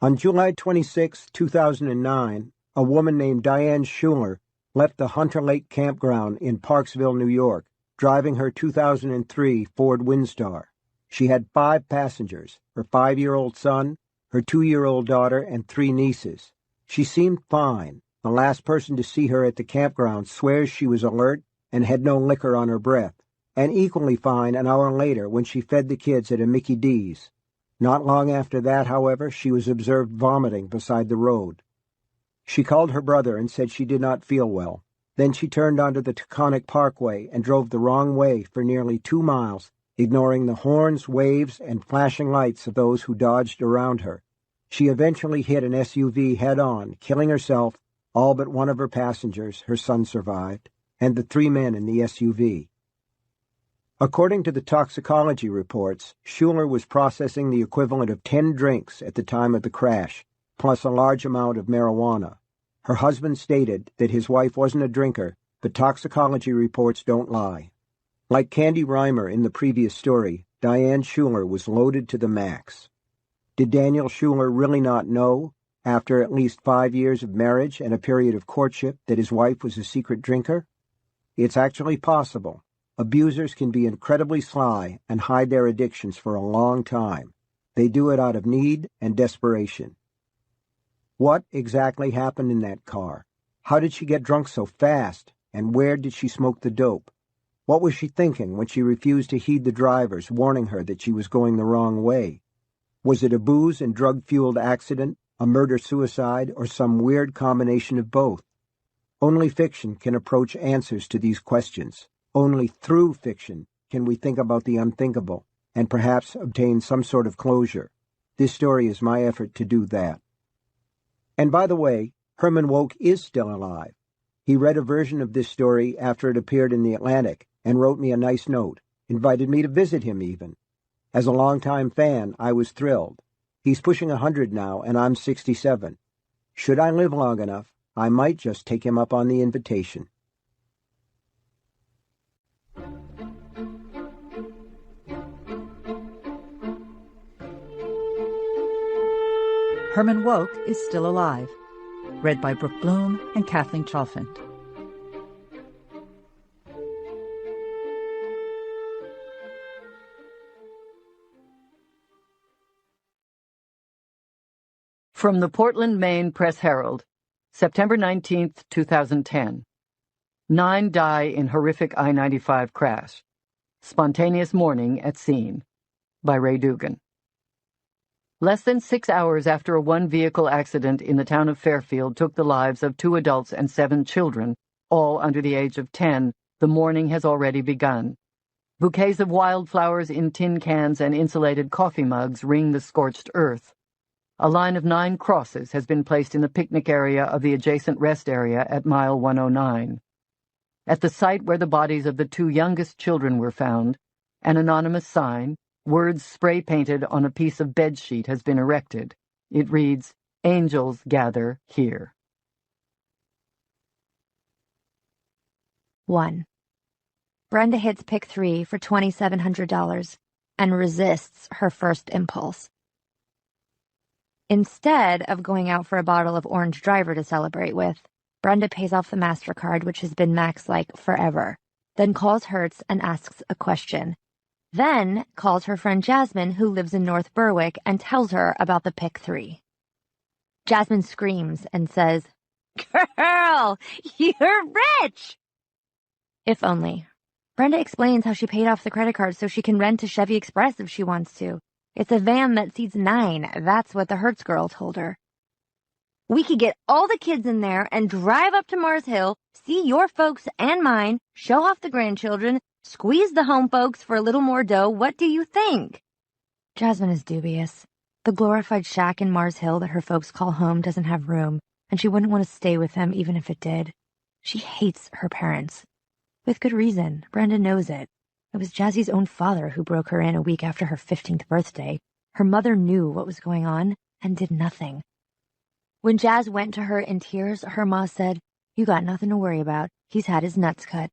On July 26, 2009, a woman named Diane Schuler left the Hunter Lake campground in Parksville, New York, driving her 2003 Ford Windstar. She had 5 passengers, her 5-year-old son, her 2-year-old daughter, and 3 nieces. She seemed fine. The last person to see her at the campground swears she was alert and had no liquor on her breath, and equally fine an hour later when she fed the kids at a Mickey D's. Not long after that, however, she was observed vomiting beside the road. She called her brother and said she did not feel well. Then she turned onto the Taconic Parkway and drove the wrong way for nearly 2 miles, ignoring the horns, waves, and flashing lights of those who dodged around her. She eventually hit an SUV head-on, killing herself, all but one of her passengers, her son survived, and the 3 men in the SUV. According to the toxicology reports, Schuler was processing the equivalent of 10 drinks at the time of the crash, plus a large amount of marijuana. Her husband stated that his wife wasn't a drinker, but toxicology reports don't lie. Like Candy Reimer in the previous story, Diane Schuler was loaded to the max. Did Daniel Schuler really not know, after at least 5 years of marriage and a period of courtship, that his wife was a secret drinker? It's actually possible. Abusers can be incredibly sly and hide their addictions for a long time. They do it out of need and desperation. What exactly happened in that car? How did she get drunk so fast, and where did she smoke the dope? What was she thinking when she refused to heed the drivers, warning her that she was going the wrong way? Was it a booze and drug-fueled accident, a murder-suicide, or some weird combination of both? Only fiction can approach answers to these questions. Only through fiction can we think about the unthinkable and perhaps obtain some sort of closure. This story is my effort to do that. And by the way, Herman Wouk is still alive. He read a version of this story after it appeared in The Atlantic and wrote me a nice note, invited me to visit him even. As a longtime fan, I was thrilled. He's pushing 100 now, and I'm 67. Should I live long enough, I might just take him up on the invitation. Herman Wouk is Still Alive. Read by Brooke Bloom and Kathleen Chalfant. From the Portland, Maine Press-Herald, September 19, 2010. 9 die in horrific I-95 crash. Spontaneous mourning at scene. By Ray Dugan. Less than 6 hours after a one-vehicle accident in the town of Fairfield took the lives of 2 adults and 7 children, all under the age of 10, the mourning has already begun. Bouquets of wildflowers in tin cans and insulated coffee mugs ring the scorched earth. A line of 9 crosses has been placed in the picnic area of the adjacent rest area at mile 109. At the site where the bodies of the 2 youngest children were found, an anonymous sign, words spray-painted on a piece of bedsheet, has been erected. It reads, "Angels gather here." 1. Brenda hits pick 3 for $2,700 and resists her first impulse. Instead of going out for a bottle of orange driver to celebrate with, Brenda pays off the MasterCard, which has been Max-like forever, then calls Hertz and asks a question. Then calls her friend Jasmine, who lives in North Berwick, and tells her about the pick 3. Jasmine screams and says, "Girl, you're rich!" If only. Brenda explains how she paid off the credit card so she can rent a Chevy Express if she wants to. It's a van that seats 9. That's what the Hertz girl told her. "We could get all the kids in there and drive up to Mars Hill, see your folks and mine, show off the grandchildren, squeeze the home folks for a little more dough. What do you think?" Jasmine is dubious. The glorified shack in Mars Hill that her folks call home doesn't have room, and she wouldn't want to stay with them even if it did. She hates her parents. With good reason. Brenda knows it. It was Jazzy's own father who broke her in a week after her 15th birthday. Her mother knew what was going on and did nothing. When Jazz went to her in tears, her ma said, "You got nothing to worry about. He's had his nuts cut."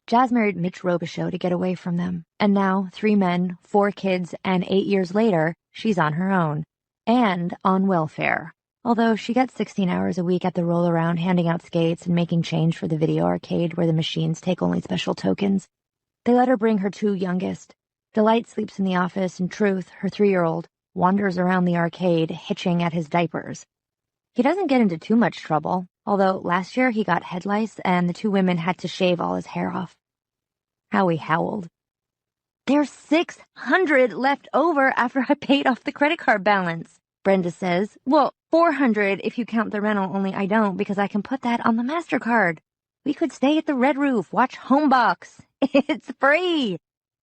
Jazz married Mitch Robichaux to get away from them, and now 3 men, 4 kids, and 8 years later, she's on her own. and on welfare. Although she gets 16 hours a week at the roll-around handing out skates and making change for the video arcade where the machines take only special tokens. They let her bring her two youngest. Delight sleeps in the office, and Truth, her 3-year-old, wanders around the arcade, hitching at his diapers. He doesn't get into too much trouble, although last year he got head lice and the two women had to shave all his hair off. Howie howled. "There's $600 left over after I paid off the credit card balance," Brenda says. "Well, $400 if you count the rental, only I don't because I can put that on the MasterCard. We could stay at the Red Roof, watch Homebox. It's free.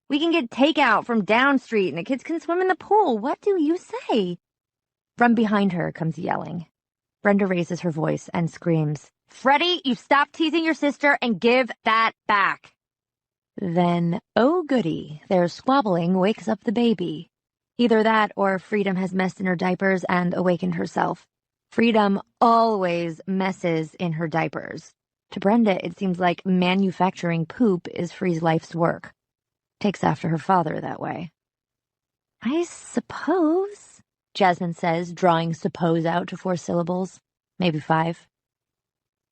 We can get takeout from Down Street and the kids can swim in the pool. What do you say?" From behind her comes yelling. Brenda raises her voice and screams, "Freddie, you stop teasing your sister and give that back." Then, oh goody, their squabbling wakes up the baby. Either that or Freedom has messed in her diapers and awakened herself. Freedom always messes in her diapers. To Brenda, it seems like manufacturing poop is Free's life's work. Takes after her father that way. "I suppose," Jasmine says, drawing suppose out to 4 syllables, maybe 5.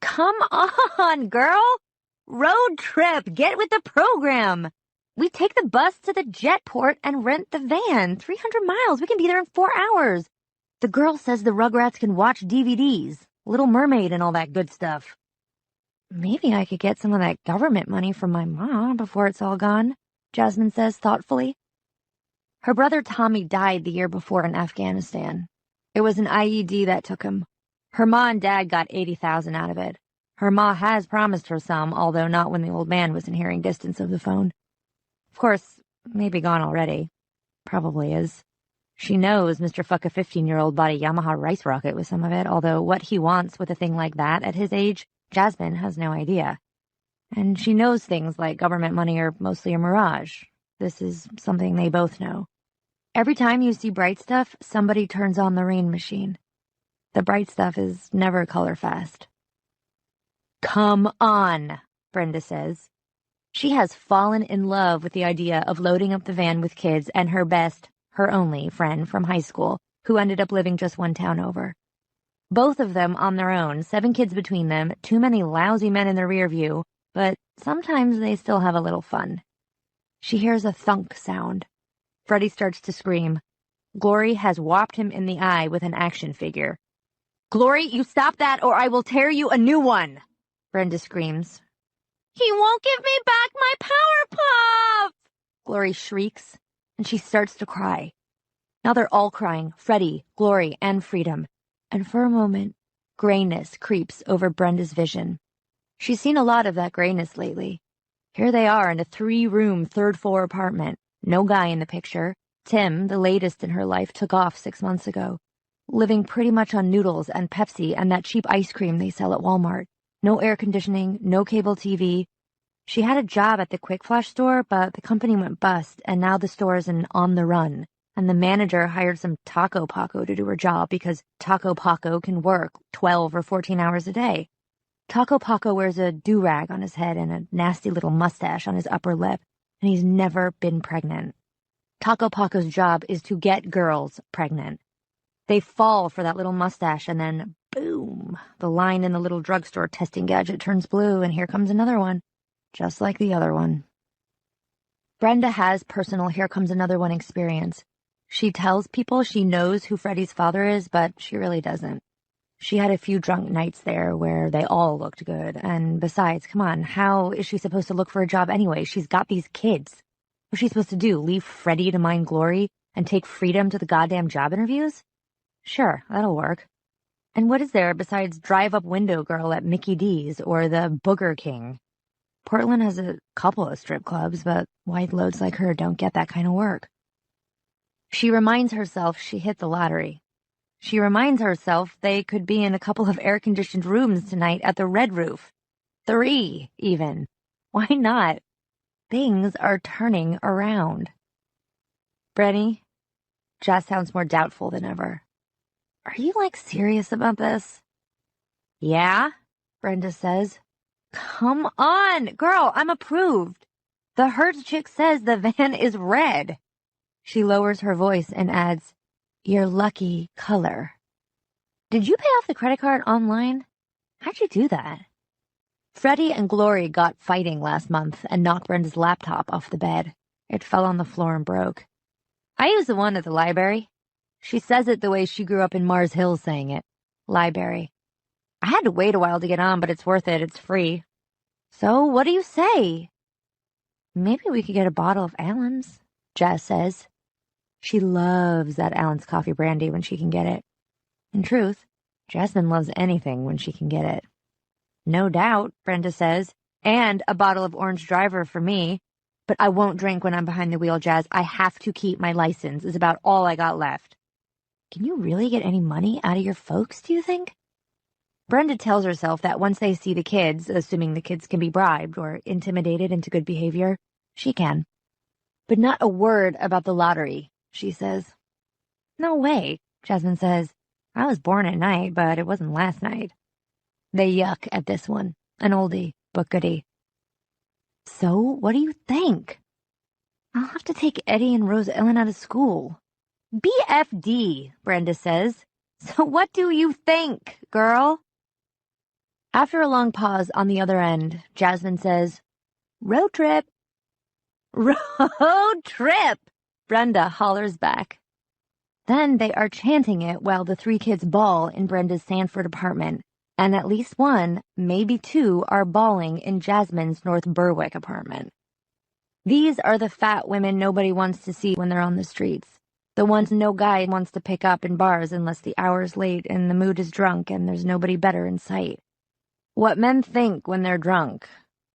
"Come on, girl! Road trip! Get with the program! We take the bus to the jetport and rent the van. 300 miles. We can be there in 4 hours. The girl says the Rugrats can watch DVDs, Little Mermaid and all that good stuff. Maybe I could get some of that government money from my mom before it's all gone," Jasmine says thoughtfully. Her brother Tommy died the year before in Afghanistan. It was an IED that took him. Her ma and dad got $80,000 out of it. Her ma has promised her some, although not when the old man was in hearing distance of the phone. Of course, maybe gone already. Probably is. She knows Mr. Fuck a 15-year-old bought a Yamaha rice rocket with some of it, although what he wants with a thing like that at his age, Jasmine has no idea. And she knows things like government money are mostly a mirage. This is something they both know. Every time you see bright stuff, somebody turns on the rain machine. The bright stuff is never color fast. "Come on," Brenda says. She has fallen in love with the idea of loading up the van with kids and her best, her only friend from high school, who ended up living just one town over. Both of them on their own, 7 kids between them, too many lousy men in the rear view, but sometimes they still have a little fun. She hears a thunk sound. Freddie starts to scream. Glory has whopped him in the eye with an action figure. "Glory, you stop that or I will tear you a new one," Brenda screams. "He won't give me back my Power Puff!" Glory shrieks, and she starts to cry. Now they're all crying, Freddie, Glory, and Freedom. And for a moment, grayness creeps over Brenda's vision. She's seen a lot of that grayness lately. Here they are in a 3-room, 3rd-floor apartment. No guy in the picture. Tim, the latest in her life, took off 6 months ago. Living pretty much on noodles and Pepsi and that cheap ice cream they sell at Walmart. No air conditioning, no cable TV. She had a job at the Quick Flash store, but the company went bust, and now the store is on the run. And the manager hired some Taco Paco to do her job because Taco Paco can work 12 or 14 hours a day. Taco Paco wears a do-rag on his head and a nasty little mustache on his upper lip, and he's never been pregnant. Taco Paco's job is to get girls pregnant. They fall for that little mustache, and then, boom, the line in the little drugstore testing gadget turns blue, and here comes another one, just like the other one. Brenda has personal here comes another one experience. She tells people she knows who Freddie's father is, but she really doesn't. She had a few drunk nights there where they all looked good, and besides, come on, how is she supposed to look for a job anyway? She's got these kids. What's she supposed to do, leave Freddie to mine Glory and take Freedom to the goddamn job interviews? Sure, that'll work. And what is there besides drive-up window girl at Mickey D's or the Booger King? Portland has a couple of strip clubs, but white loads like her don't get that kind of work. She reminds herself she hit the lottery. She reminds herself they could be in a couple of air-conditioned rooms tonight at the Red Roof. 3, even. Why not? Things are turning around. Brenny, Jess sounds more doubtful than ever. Are you, serious about this? Yeah, Brenda says. Come on, girl, I'm approved. The Hertz chick says the van is red. She lowers her voice and adds, your lucky color. Did you pay off the credit card online? How'd you do that? Freddie and Glory got fighting last month and knocked Brenda's laptop off the bed. It fell on the floor and broke. I use the one at the library. She says it the way she grew up in Mars Hill saying it. Library. I had to wait a while to get on, but it's worth it. It's free. So, what do you say? Maybe we could get a bottle of Allen's, Jazz says. She loves that Allen's coffee brandy when she can get it. In truth, Jasmine loves anything when she can get it. No doubt, Brenda says, and a bottle of orange driver for me. But I won't drink when I'm behind the wheel, Jazz. I have to keep my license is about all I got left. Can you really get any money out of your folks, do you think? Brenda tells herself that once they see the kids, assuming the kids can be bribed or intimidated into good behavior, she can. But not a word about the lottery, she says. No way, Jasmine says. I was born at night, but it wasn't last night. They yuck at this one. An oldie, but goodie. So, what do you think? I'll have to take Eddie and Rose Ellen out of school. BFD, Brenda says. So what do you think, girl? After a long pause on the other end, Jasmine says, road trip. Road trip, Brenda hollers back. Then they are chanting it while the three kids bawl in Brenda's Sanford apartment, and at least one, maybe two, are bawling in Jasmine's North Berwick apartment. These are the fat women nobody wants to see when they're on the streets. The ones no guy wants to pick up in bars unless the hour's late and the mood is drunk and there's nobody better in sight. What men think when they're drunk,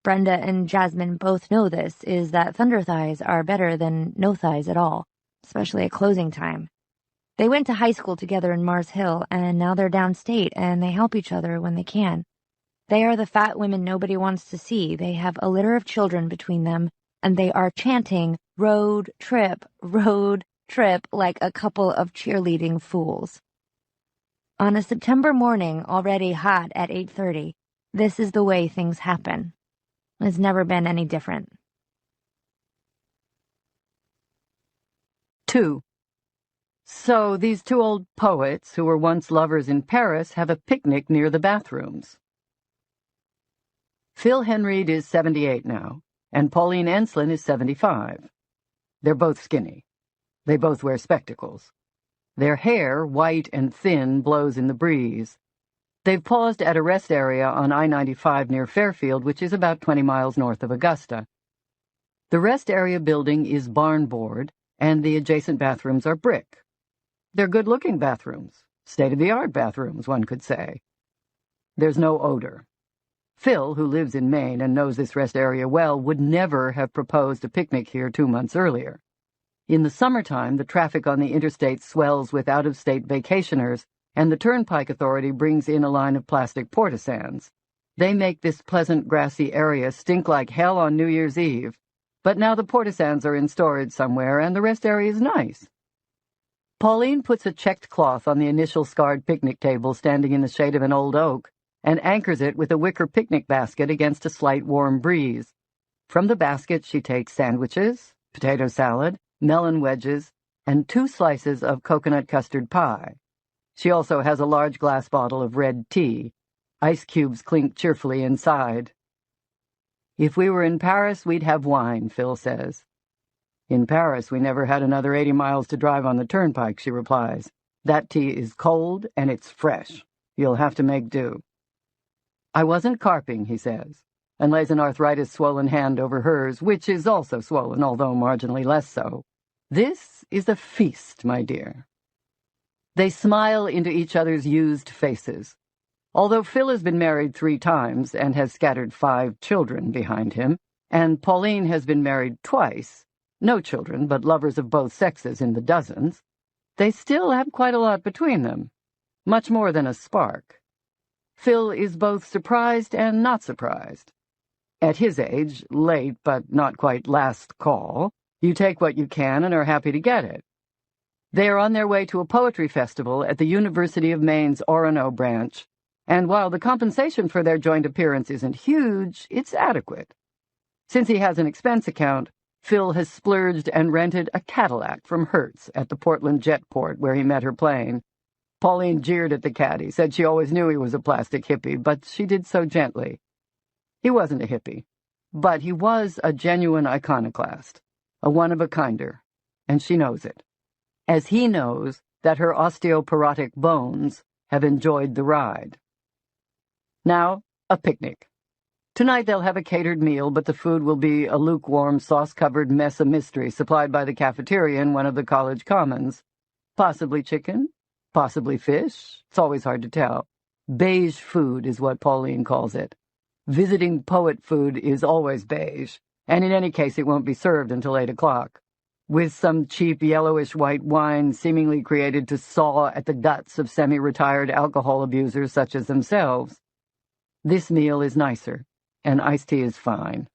Brenda and Jasmine both know this, is that thunder thighs are better than no thighs at all, especially at closing time. They went to high school together in Mars Hill, and now they're downstate, and they help each other when they can. They are the fat women nobody wants to see. They have a litter of children between them, and they are chanting, road trip, like a couple of cheerleading fools. On a September morning, already hot at 8:30, this is the way things happen. It's never been any different. 2. So these two old poets who were once lovers in Paris have a picnic near the bathrooms. Phil Henreid is 78 now, and Pauline Enslin is 75. They're both skinny. They both wear spectacles. Their hair, white and thin, blows in the breeze. They've paused at a rest area on I-95 near Fairfield, which is about 20 miles north of Augusta. The rest area building is barn board, and the adjacent bathrooms are brick. They're good-looking bathrooms, state-of-the-art bathrooms, one could say. There's no odor. Phil, who lives in Maine and knows this rest area well, would never have proposed a picnic here 2 months earlier. In the summertime, the traffic on the interstate swells with out-of-state vacationers, and the Turnpike Authority brings in a line of plastic porta-sands. They make this pleasant grassy area stink like hell on New Year's Eve, but now the porta-sands are in storage somewhere, and the rest area is nice. Pauline puts a checked cloth on the initial scarred picnic table standing in the shade of an old oak, and anchors it with a wicker picnic basket against a slight warm breeze. From the basket she takes sandwiches, potato salad, melon wedges, and 2 slices of coconut custard pie. She also has a large glass bottle of red tea. Ice cubes clink cheerfully inside. If we were in Paris, we'd have wine, Phil says. In Paris, we never had another 80 miles to drive on the turnpike, she replies. That tea is cold and it's fresh. You'll have to make do. I wasn't carping, he says, and lays an arthritis-swollen hand over hers, which is also swollen, although marginally less so. This is a feast, my dear. They smile into each other's used faces. Although Phil has been married 3 times and has scattered 5 children behind him, and Pauline has been married twice, no children, but lovers of both sexes in the dozens, they still have quite a lot between them, much more than a spark. Phil is both surprised and not surprised. At his age, late but not quite last call, you take what you can and are happy to get it. They are on their way to a poetry festival at the University of Maine's Orono branch, and while the compensation for their joint appearance isn't huge, it's adequate. Since he has an expense account, Phil has splurged and rented a Cadillac from Hertz at the Portland Jetport where he met her plane. Pauline jeered at the caddy, said she always knew he was a plastic hippie, but she did so gently. He wasn't a hippie, but he was a genuine iconoclast, a one-of-a-kinder, and she knows it, as he knows that her osteoporotic bones have enjoyed the ride. Now, a picnic. Tonight they'll have a catered meal, but the food will be a lukewarm, sauce-covered mess of mystery supplied by the cafeteria in one of the college commons. Possibly chicken, possibly fish. It's always hard to tell. Beige food is what Pauline calls it. Visiting poet food is always beige, and in any case it won't be served until 8 o'clock, with some cheap yellowish-white wine seemingly created to saw at the guts of semi-retired alcohol abusers such as themselves. This meal is nicer, and iced tea is fine.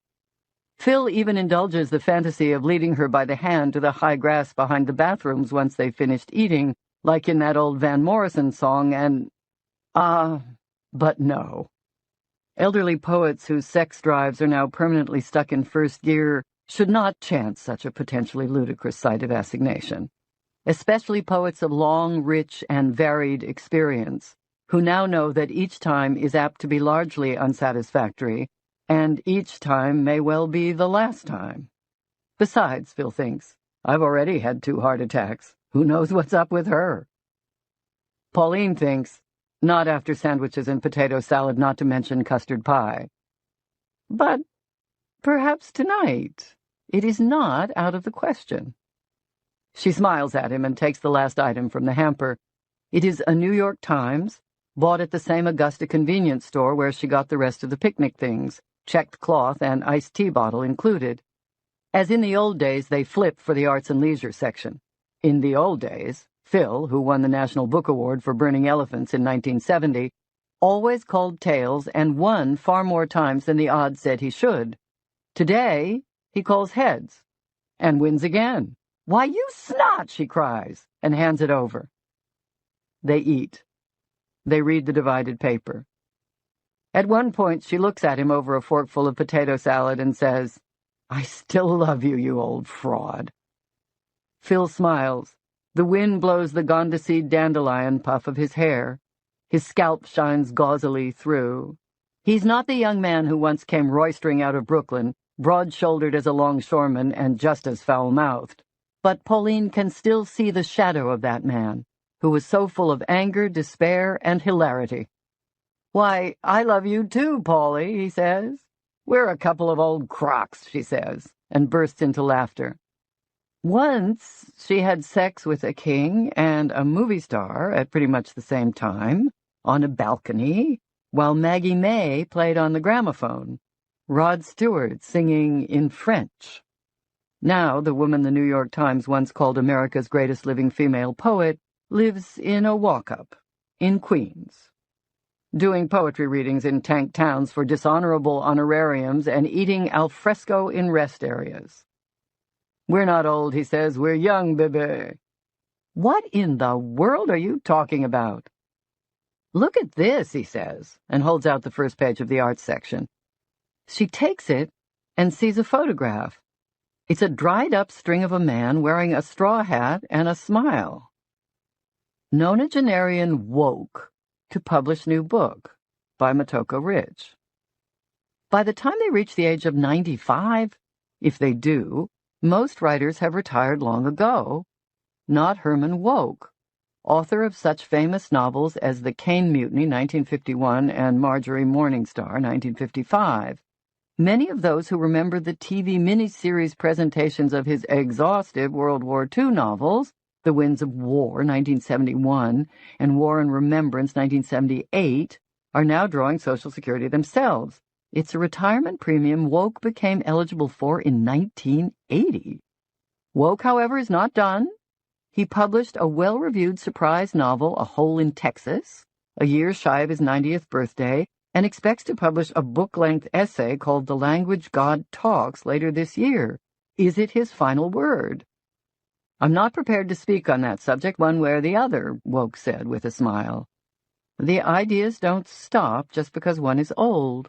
Phil even indulges the fantasy of leading her by the hand to the high grass behind the bathrooms once they've finished eating, like in that old Van Morrison song, and but no. Elderly poets whose sex drives are now permanently stuck in first gear should not chance such a potentially ludicrous site of assignation, especially poets of long, rich, and varied experience, who now know that each time is apt to be largely unsatisfactory, and each time may well be the last time. Besides, Phil thinks, I've already had 2 heart attacks. Who knows what's up with her? Pauline thinks, not after sandwiches and potato salad, not to mention custard pie. But perhaps tonight it is not out of the question. She smiles at him and takes the last item from the hamper. It is a New York Times, bought at the same Augusta convenience store where she got the rest of the picnic things, checked cloth and iced tea bottle included. As in the old days, they flip for the arts and leisure section. In the old days, Phil, who won the National Book Award for Burning Elephants in 1970, always called tails and won far more times than the odds said he should. Today, he calls heads, and wins again. "Why, you snot!" she cries, and hands it over. They eat. They read the divided paper. At one point, she looks at him over a forkful of potato salad and says, "I still love you, you old fraud." Phil smiles. The wind blows the gonda-seed dandelion puff of his hair. His scalp shines gauzily through. He's not the young man who once came roistering out of Brooklyn, broad-shouldered as a longshoreman and just as foul-mouthed. But Pauline can still see the shadow of that man, who was so full of anger, despair, and hilarity. "Why, I love you too, Paulie," he says. "We're a couple of old crocs," she says, and bursts into laughter. Once she had sex with a king and a movie star at pretty much the same time, on a balcony, while Maggie May played on the gramophone, Rod Stewart singing in French. Now, the woman the New York Times once called America's greatest living female poet lives in a walk-up in Queens, doing poetry readings in tank towns for dishonorable honorariums and eating al fresco in rest areas. "We're not old," he says. "We're young, bébé." "What in the world are you talking about?" "Look at this," he says, and holds out the first page of the arts section. She takes it and sees a photograph. It's a dried-up string of a man wearing a straw hat and a smile. Nonagenarian woke to publish new book by Motoko Rich. By the time they reach the age of 95, if they do, most writers have retired long ago. Not Herman Woke, author of such famous novels as The Caine Mutiny, 1951, and Marjorie Morningstar, 1955. Many of those who remember the TV miniseries presentations of his exhaustive World War II novels, The Winds of War, 1971, and War and Remembrance, 1978, are now drawing Social Security themselves. It's a retirement premium Woke became eligible for in 1980. Woke, however, is not done. He published a well-reviewed surprise novel, A Hole in Texas, a year shy of his 90th birthday, and expects to publish a book-length essay called The Language God Talks later this year. Is it his final word? "I'm not prepared to speak on that subject one way or the other," Woke said with a smile. "The ideas don't stop just because one is old.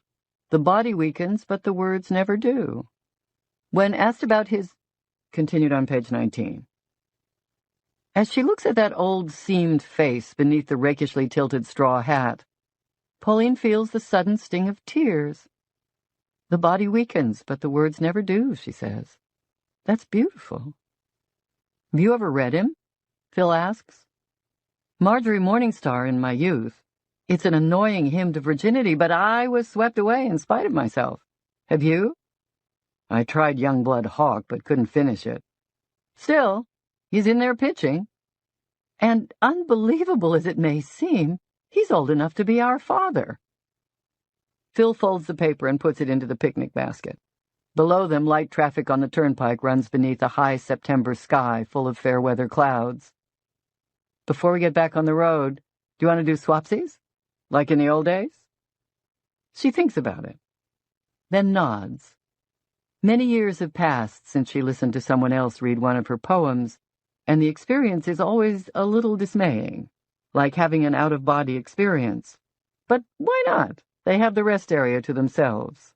The body weakens, but the words never do." When asked about his continued on page 19. As she looks at that old seamed face beneath the rakishly tilted straw hat, Pauline feels the sudden sting of tears. The body weakens, but the words never do, she says. That's beautiful. Have you ever read him? Phil asks. Marjorie Morningstar in my youth. It's an annoying hymn to virginity, but I was swept away in spite of myself. Have you? I tried Youngblood Hawk, but couldn't finish it. Still, he's in there pitching. And unbelievable as it may seem, he's old enough to be our father. Phil folds the paper and puts it into the picnic basket. Below them, light traffic on the turnpike runs beneath a high September sky full of fair-weather clouds. Before we get back on the road, do you want to do swapsies? Like in the old days? She thinks about it, then nods. Many years have passed since she listened to someone else read one of her poems, and the experience is always a little dismaying, like having an out-of-body experience. But why not? They have the rest area to themselves.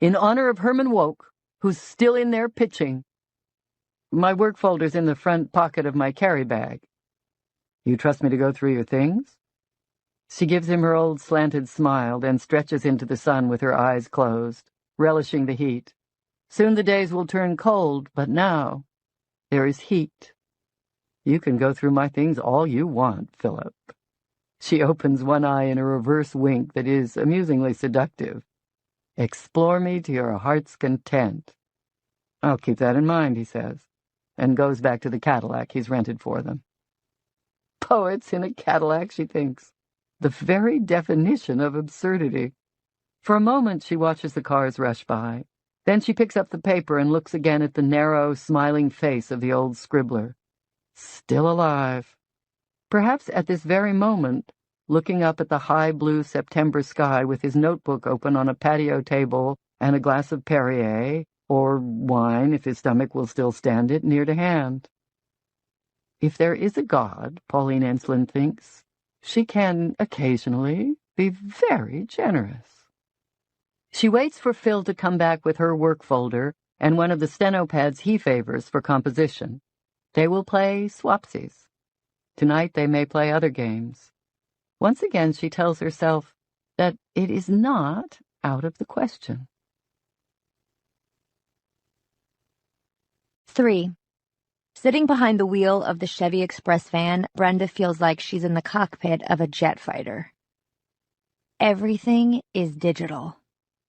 In honor of Herman Woke, who's still in there pitching. My work folder's in the front pocket of my carry bag. You trust me to go through your things? She gives him her old slanted smile, then stretches into the sun with her eyes closed, relishing the heat. Soon the days will turn cold, but now there is heat. You can go through my things all you want, Philip. She opens one eye in a reverse wink that is amusingly seductive. Explore me to your heart's content. I'll keep that in mind, he says, and goes back to the Cadillac he's rented for them. Poets in a Cadillac, she thinks. The very definition of absurdity. For a moment she watches the cars rush by. Then she picks up the paper and looks again at the narrow, smiling face of the old scribbler. Still alive. Perhaps at this very moment, looking up at the high blue September sky with his notebook open on a patio table and a glass of Perrier, or wine if his stomach will still stand it, near to hand. If there is a God, Pauline Ensslin thinks, she can occasionally be very generous. She waits for Phil to come back with her work folder and one of the steno pads he favors for composition. They will play swapsies. Tonight they may play other games. Once again she tells herself that it is not out of the question. 3. Sitting behind the wheel of the Chevy Express van, Brenda feels like she's in the cockpit of a jet fighter. Everything is digital.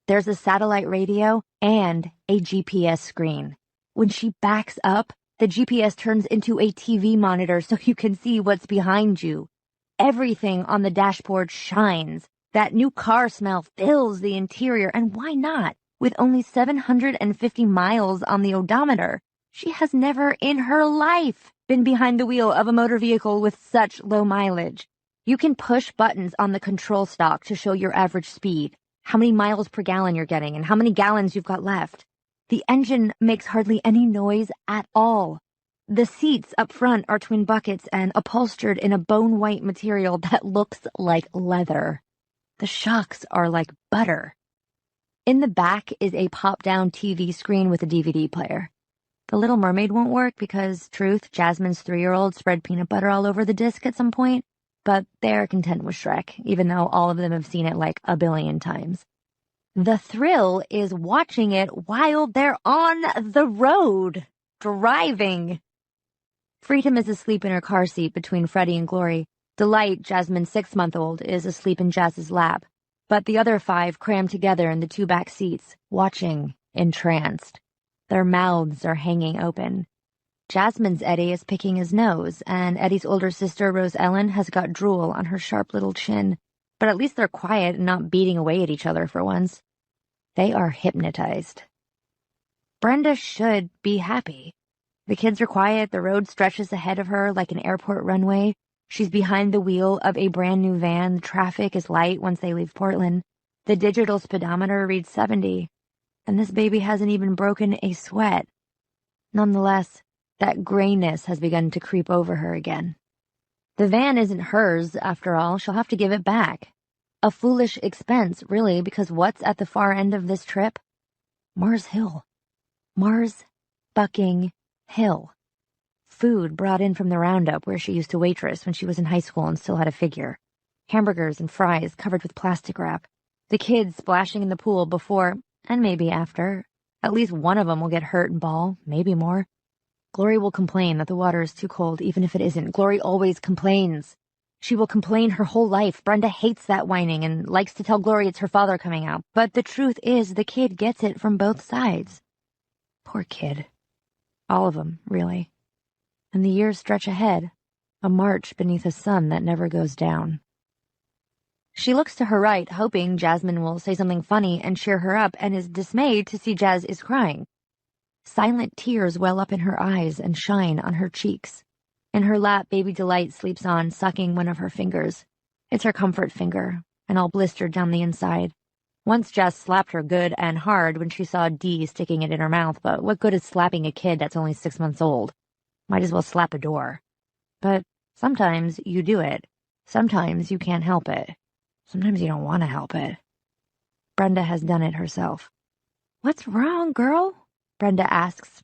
There's a satellite radio and a GPS screen. When she backs up, the GPS turns into a TV monitor so you can see what's behind you. Everything on the dashboard shines. That new car smell fills the interior, and why not? With only 750 miles on the odometer, she has never in her life been behind the wheel of a motor vehicle with such low mileage. You can push buttons on the control stalk to show your average speed, how many miles per gallon you're getting, and how many gallons you've got left. The engine makes hardly any noise at all. The seats up front are twin buckets and upholstered in a bone-white material that looks like leather. The shocks are like butter. In the back is a pop-down TV screen with a DVD player. The Little Mermaid won't work because, truth, Jasmine's 3-year-old spread peanut butter all over the disc at some point, but they're content with Shrek, even though all of them have seen it like a billion times. The thrill is watching it while they're on the road, driving. Freedom is asleep in her car seat between Freddie and Glory. Delight, Jasmine's 6-month-old, is asleep in Jazz's lap, but the other 5 crammed together in the 2 back seats, watching, entranced. Their mouths are hanging open. Jasmine's Eddie is picking his nose, and Eddie's older sister, Rose Ellen, has got drool on her sharp little chin. But at least they're quiet and not beating away at each other for once. They are hypnotized. Brenda should be happy. The kids are quiet, the road stretches ahead of her like an airport runway. She's behind the wheel of a brand new van. The traffic is light once they leave Portland. The digital speedometer reads 70. And this baby hasn't even broken a sweat. Nonetheless, that grayness has begun to creep over her again. The van isn't hers, after all. She'll have to give it back. A foolish expense, really, because what's at the far end of this trip? Mars Hill. Mars fucking hill. Food brought in from the roundup where she used to waitress when she was in high school and still had a figure. Hamburgers and fries covered with plastic wrap. The kids splashing in the pool before, and maybe after. At least one of them will get hurt and bawl, maybe more. Glory will complain that the water is too cold, even if it isn't. Glory always complains. She will complain her whole life. Brenda hates that whining and likes to tell Glory it's her father coming out. But the truth is, the kid gets it from both sides. Poor kid. All of them, really. And the years stretch ahead, a march beneath a sun that never goes down. She looks to her right, hoping Jasmine will say something funny and cheer her up, and is dismayed to see Jazz is crying. Silent tears well up in her eyes and shine on her cheeks. In her lap, baby Delight sleeps on, sucking one of her fingers. It's her comfort finger, and all blistered down the inside. Once Jazz slapped her good and hard when she saw Dee sticking it in her mouth, but what good is slapping a kid that's only 6 months old? Might as well slap a door. But sometimes you do it. Sometimes you can't help it. Sometimes you don't want to help it. Brenda has done it herself. "What's wrong, girl?" Brenda asks.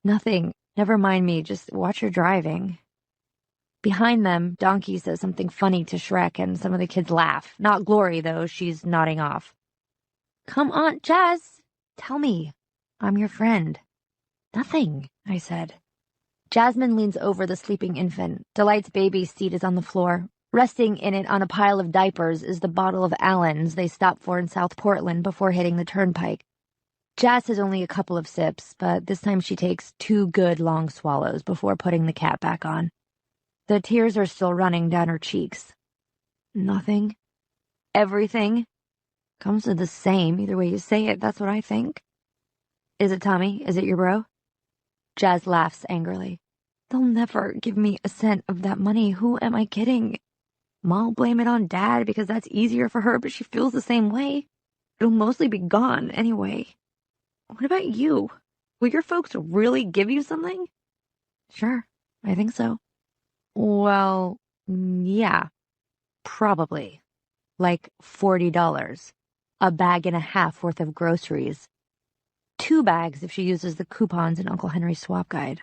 "Nothing. Never mind me. Just watch your driving." Behind them, Donkey says something funny to Shrek, and some of the kids laugh. Not Glory, though. She's nodding off. "Come on, Jazz. Tell me. I'm your friend." "Nothing," I said. Jasmine leans over the sleeping infant. Delight's baby seat is on the floor. Resting in it on a pile of diapers is the bottle of Allen's they stopped for in South Portland before hitting the turnpike. Jazz has only a couple of sips, but this time she takes 2 good long swallows before putting the cap back on. The tears are still running down her cheeks. "Nothing. Everything. Comes to the same, either way you say it, that's what I think." "Is it Tommy? Is it your bro?" Jazz laughs angrily. "They'll never give me a cent of that money. Who am I kidding? Ma'll blame it on Dad because that's easier for her, but she feels the same way. It'll mostly be gone anyway. What about you? Will your folks really give you something?" "Sure, I think so." "Well, yeah, probably. Like $40. A bag and a half worth of groceries. 2 bags if she uses the coupons in Uncle Henry's swap guide."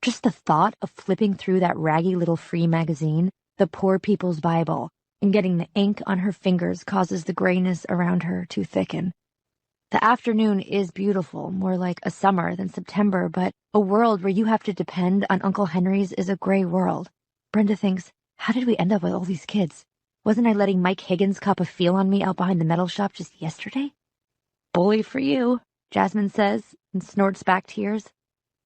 Just the thought of flipping through that raggy little free magazine, the Poor People's Bible, and getting the ink on her fingers causes the grayness around her to thicken. The afternoon is beautiful, more like a summer than September, but a world where you have to depend on Uncle Henry's is a gray world. Brenda thinks, how did we end up with all these kids? Wasn't I letting Mike Higgins cop a feel on me out behind the metal shop just yesterday? "Bully for you," Jasmine says, and snorts back tears.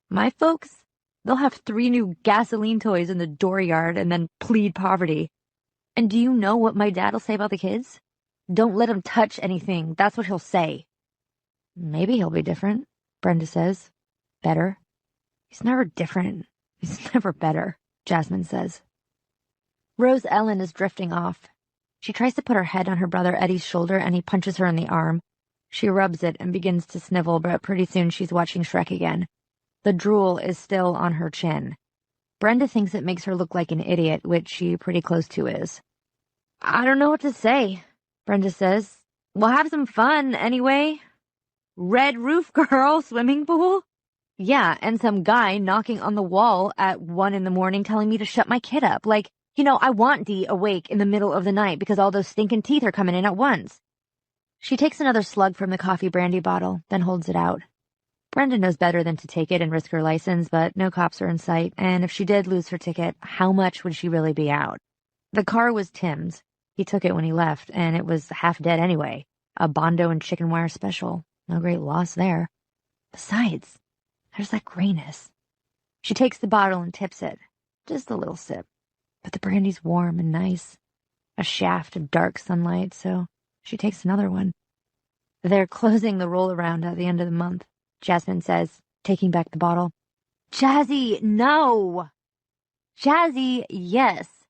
"My folks, they'll have 3 new gasoline toys in the dooryard and then plead poverty. And do you know what my dad'll say about the kids? Don't let him touch anything. That's what he'll say." "Maybe he'll be different," Brenda says. "Better." "He's never different. He's never better," Jasmine says. Rose Ellen is drifting off. She tries to put her head on her brother Eddie's shoulder, and he punches her in the arm. She rubs it and begins to snivel, but pretty soon she's watching Shrek again. The drool is still on her chin. Brenda thinks it makes her look like an idiot, which she pretty close to is. "I don't know what to say," Brenda says. "We'll have some fun anyway. Red roof girl, swimming pool. Yeah, and some guy knocking on the wall at 1 a.m. telling me to shut my kid up. Like, I want Dee awake in the middle of the night because all those stinking teeth are coming in at once." She takes another slug from the coffee brandy bottle, then holds it out. Brenda knows better than to take it and risk her license, but no cops are in sight, and if she did lose her ticket, how much would she really be out? The car was Tim's. He took it when he left, and it was half dead anyway. A Bondo and chicken wire special. No great loss there. Besides, there's that grayness. She takes the bottle and tips it. Just a little sip. But the brandy's warm and nice. A shaft of dark sunlight, so she takes another one. They're closing the roll-around at the end of the month, Jasmine says, taking back the bottle. "Jazzy, no!" "Jazzy, yes."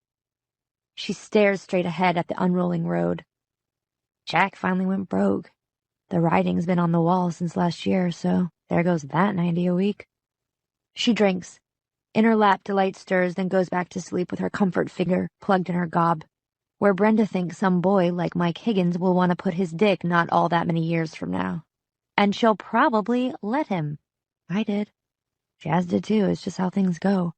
She stares straight ahead at the unrolling road. Jack finally went broke. The writing's been on the wall since last year, so there goes that 90 a week. She drinks. In her lap, Delight stirs, then goes back to sleep with her comfort finger plugged in her gob, where Brenda thinks some boy like Mike Higgins will want to put his dick not all that many years from now. And she'll probably let him. I did. Jazz did too, it's just how things go.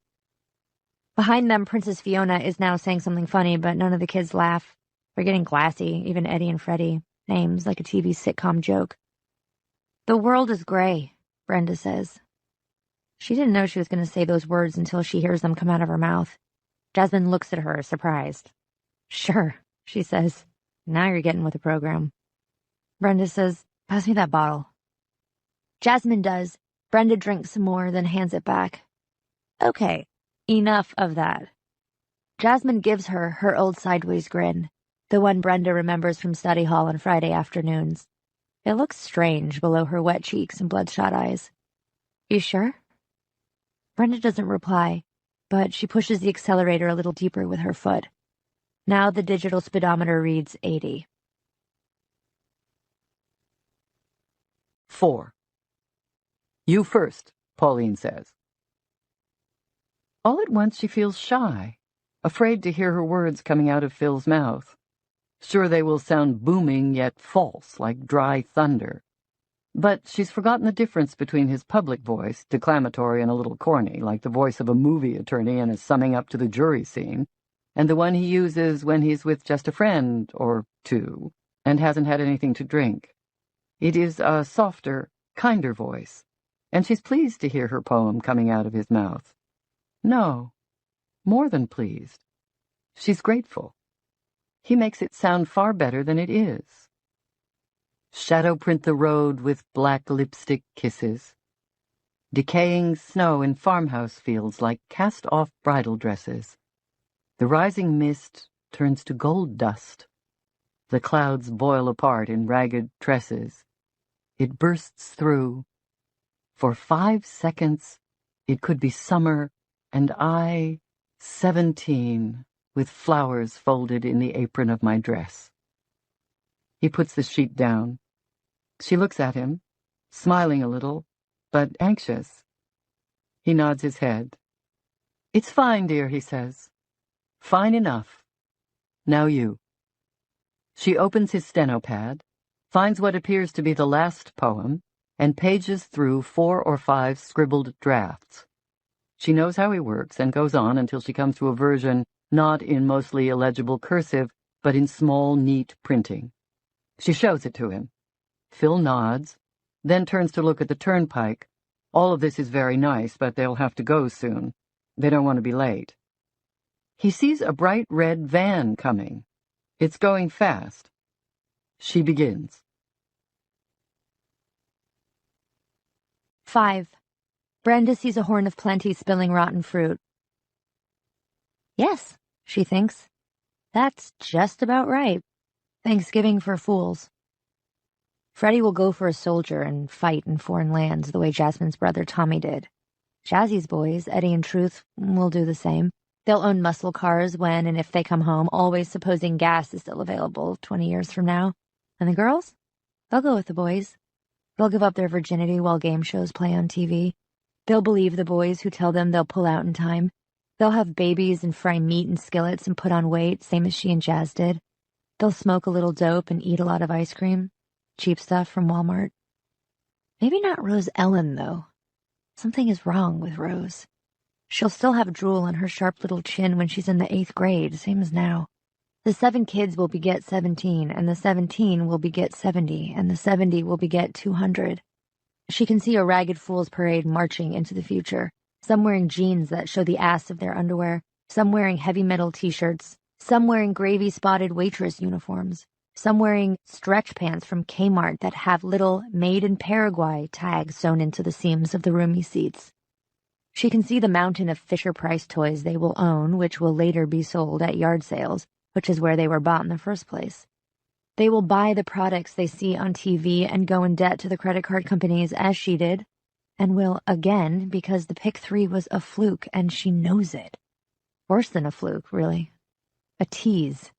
Behind them, Princess Fiona is now saying something funny, but none of the kids laugh. They're getting glassy, even Eddie and Freddie. Names like a TV sitcom joke. The world is gray, Brenda says. She didn't know she was going to say those words until she hears them come out of her mouth. Jasmine looks at her, surprised. Sure, she says. Now you're getting with the program. Brenda says, pass me that bottle. Jasmine does. Brenda drinks some more, then hands it back. Okay, enough of that. Jasmine gives her her old sideways grin, the one Brenda remembers from study hall on Friday afternoons. It looks strange below her wet cheeks and bloodshot eyes. You sure? Brenda doesn't reply, but she pushes the accelerator a little deeper with her foot. Now the digital speedometer reads 80. 4. You first, Pauline says. All at once she feels shy, afraid to hear her words coming out of Phil's mouth. Sure they will sound booming yet false, like dry thunder. But she's forgotten the difference between his public voice, declamatory and a little corny, like the voice of a movie attorney in a summing up to the jury scene, and the one he uses when he's with just a friend or two and hasn't had anything to drink. It is a softer, kinder voice, and she's pleased to hear her poem coming out of his mouth. No, more than pleased. She's grateful. He makes it sound far better than it is. Shadow print the road with black lipstick kisses. Decaying snow in farmhouse fields like cast-off bridal dresses. The rising mist turns to gold dust. The clouds boil apart in ragged tresses. It bursts through. For 5 seconds, it could be summer, and I, 17, with flowers folded in the apron of my dress. He puts the sheet down. She looks at him, smiling a little, but anxious. He nods his head. It's fine, dear, he says. Fine enough. Now you. She opens his stenopad, finds what appears to be the last poem, and pages through 4 or 5 scribbled drafts. She knows how he works and goes on until she comes to a version not in mostly illegible cursive, but in small, neat printing. She shows it to him. Phil nods, then turns to look at the turnpike. All of this is very nice, but they'll have to go soon. They don't want to be late. He sees a bright red van coming. It's going fast. She begins. 5. Brenda sees a horn of plenty spilling rotten fruit. Yes, she thinks. That's just about right. Thanksgiving for fools. Freddie will go for a soldier and fight in foreign lands the way Jasmine's brother Tommy did. Jazzy's boys, Eddie and Truth, will do the same. They'll own muscle cars when and if they come home, always supposing gas is still available 20 years from now. And the girls? They'll go with the boys. They'll give up their virginity while game shows play on TV. They'll believe the boys who tell them they'll pull out in time. They'll have babies and fry meat in skillets and put on weight, same as she and Jazz did. They'll smoke a little dope and eat a lot of ice cream. Cheap stuff from Walmart. Maybe not Rose Ellen, though. Something is wrong with Rose. She'll still have drool on her sharp little chin when she's in the 8th grade, same as now. The 7 kids will beget 17, and the 17 will beget 70, and the 70 will beget 200. She can see a ragged fool's parade marching into the future, some wearing jeans that show the ass of their underwear, some wearing heavy metal t-shirts, some wearing gravy-spotted waitress uniforms, some wearing stretch pants from Kmart that have little Made in Paraguay tags sewn into the seams of the roomy seats. She can see the mountain of Fisher-Price toys they will own, which will later be sold at yard sales, which is where they were bought in the first place. They will buy the products they see on TV and go in debt to the credit card companies as she did, and will again because the pick 3 was a fluke and she knows it. Worse than a fluke, really. A tease.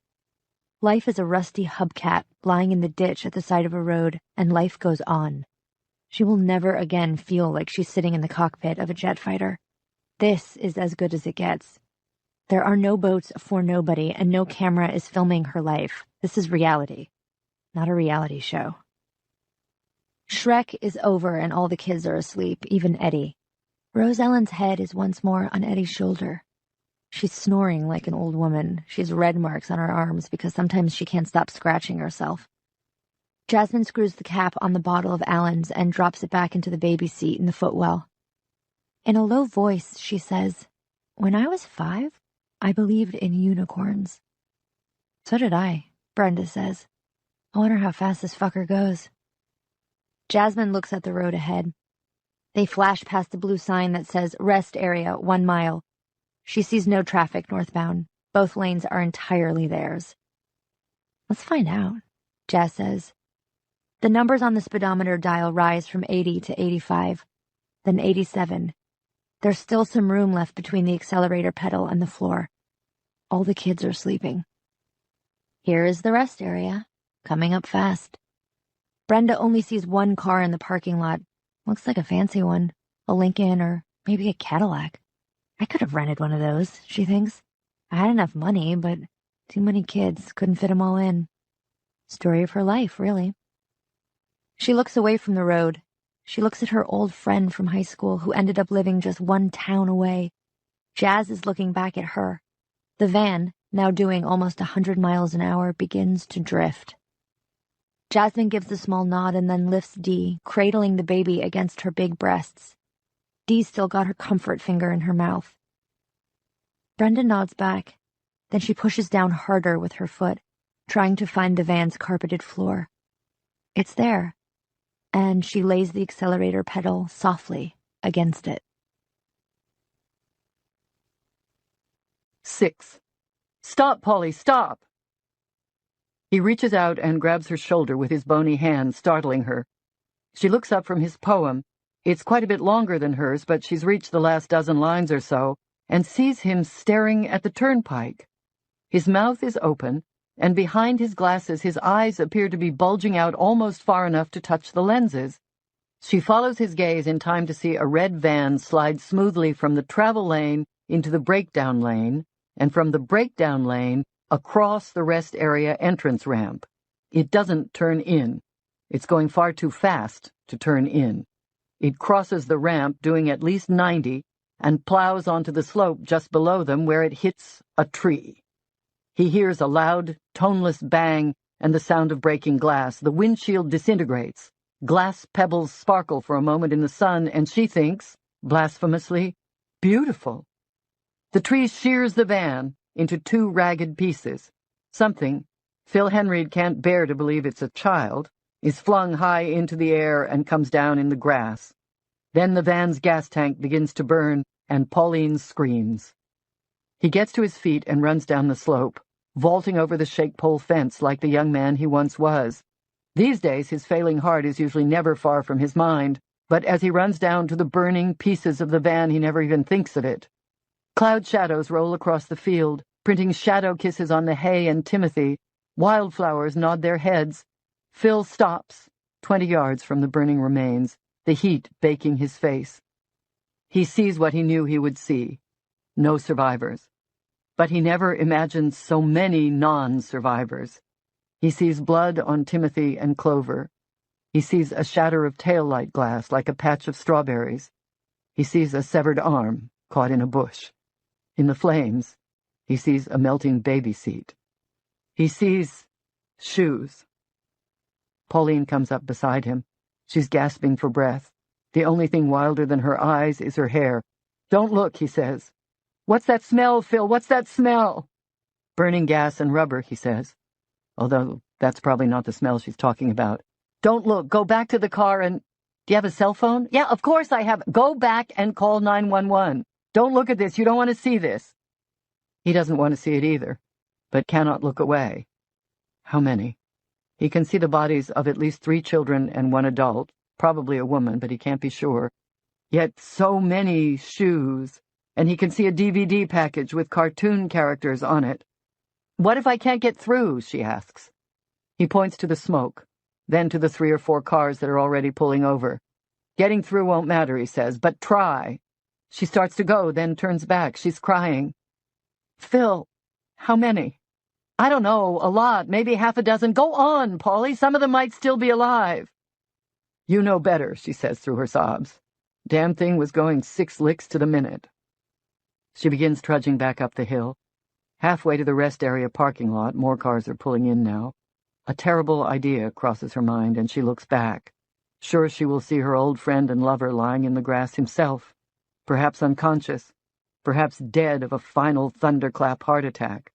Life is a rusty hubcap lying in the ditch at the side of a road, and life goes on. She will never again feel like she's sitting in the cockpit of a jet fighter. This is as good as it gets. There are no boats for nobody, and no camera is filming her life. This is reality, not a reality show. Shrek is over and all the kids are asleep, even Eddie. Rose Ellen's head is once more on Eddie's shoulder. She's snoring like an old woman. She has red marks on her arms because sometimes she can't stop scratching herself. Jasmine screws the cap on the bottle of Allen's and drops it back into the baby seat in the footwell. In a low voice, she says, "When I was 5, I believed in unicorns." "So did I," Brenda says. "I wonder how fast this fucker goes." Jasmine looks at the road ahead. They flash past a blue sign that says rest area 1 mile. She sees no traffic northbound. Both lanes are entirely theirs. "Let's find out," Jazz says. The numbers on the speedometer dial rise from 80 to 85, then 87. There's still some room left between the accelerator pedal and the floor. All the kids are sleeping. Here is the rest area, coming up fast. Brenda only sees one car in the parking lot. Looks like a fancy one, a Lincoln or maybe a Cadillac. I could have rented one of those, she thinks. I had enough money, but too many kids, couldn't fit them all in. Story of her life, really. She looks away from the road. She looks at her old friend from high school who ended up living just 1 town away. Jazz is looking back at her. The van, now doing almost 100 miles an hour, begins to drift. Jasmine gives a small nod and then lifts Dee, cradling the baby against her big breasts. Dee's still got her comfort finger in her mouth. Brenda nods back. Then she pushes down harder with her foot, trying to find the van's carpeted floor. It's there, and she lays the accelerator pedal softly against it. 6. "Stop, Polly, stop!" He reaches out and grabs her shoulder with his bony hand, startling her. She looks up from his poem. It's quite a bit longer than hers, but she's reached the last dozen lines or so, and sees him staring at the turnpike. His mouth is open, and behind his glasses his eyes appear to be bulging out almost far enough to touch the lenses. She follows his gaze in time to see a red van slide smoothly from the travel lane into the breakdown lane, and from the breakdown lane across the rest area entrance ramp. It doesn't turn in. It's going far too fast to turn in. It crosses the ramp, doing at least 90, and plows onto the slope just below them where it hits a tree. He hears a loud, toneless bang and the sound of breaking glass. The windshield disintegrates. Glass pebbles sparkle for a moment in the sun, and she thinks, blasphemously, beautiful. The tree shears the van into 2 ragged pieces. Something, Phil Henry can't bear to believe it's a child, is flung high into the air and comes down in the grass. Then the van's gas tank begins to burn, and Pauline screams. He gets to his feet and runs down the slope, vaulting over the shake-pole fence like the young man he once was. These days his failing heart is usually never far from his mind, but as he runs down to the burning pieces of the van he never even thinks of it. Cloud shadows roll across the field, printing shadow kisses on the hay and Timothy. Wildflowers nod their heads. Phil stops, 20 yards from the burning remains, the heat baking his face. He sees what he knew he would see. No survivors. But he never imagined so many non-survivors. He sees blood on Timothy and Clover. He sees a shatter of taillight glass like a patch of strawberries. He sees a severed arm caught in a bush. In the flames, he sees a melting baby seat. He sees shoes. Pauline comes up beside him. She's gasping for breath. The only thing wilder than her eyes is her hair. "Don't look," he says. "What's that smell, Phil? What's that smell?" "Burning gas and rubber," he says. Although that's probably not the smell she's talking about. "Don't look. Go back to the car and—" "Do you have a cell phone?" "Yeah, of course I have. Go back and call 911. Don't look at this. You don't want to see this." He doesn't want to see it either, but cannot look away. How many? He can see the bodies of at least 3 children and 1 adult, probably a woman, but he can't be sure. Yet so many shoes, and he can see a DVD package with cartoon characters on it. "What if I can't get through?" she asks. He points to the smoke, then to the 3 or 4 cars that are already pulling over. "Getting through won't matter," he says, "but try." She starts to go, then turns back. She's crying. "Phil, how many?" "I don't know, a lot, maybe half a dozen. Go on, Paulie, some of them might still be alive." "You know better," she says through her sobs. Damn thing was going 6 licks to the minute. She begins trudging back up the hill. Halfway to the rest area parking lot, more cars are pulling in now. A terrible idea crosses her mind, and she looks back. Sure she will see her old friend and lover lying in the grass himself, perhaps unconscious, perhaps dead of a final thunderclap heart attack.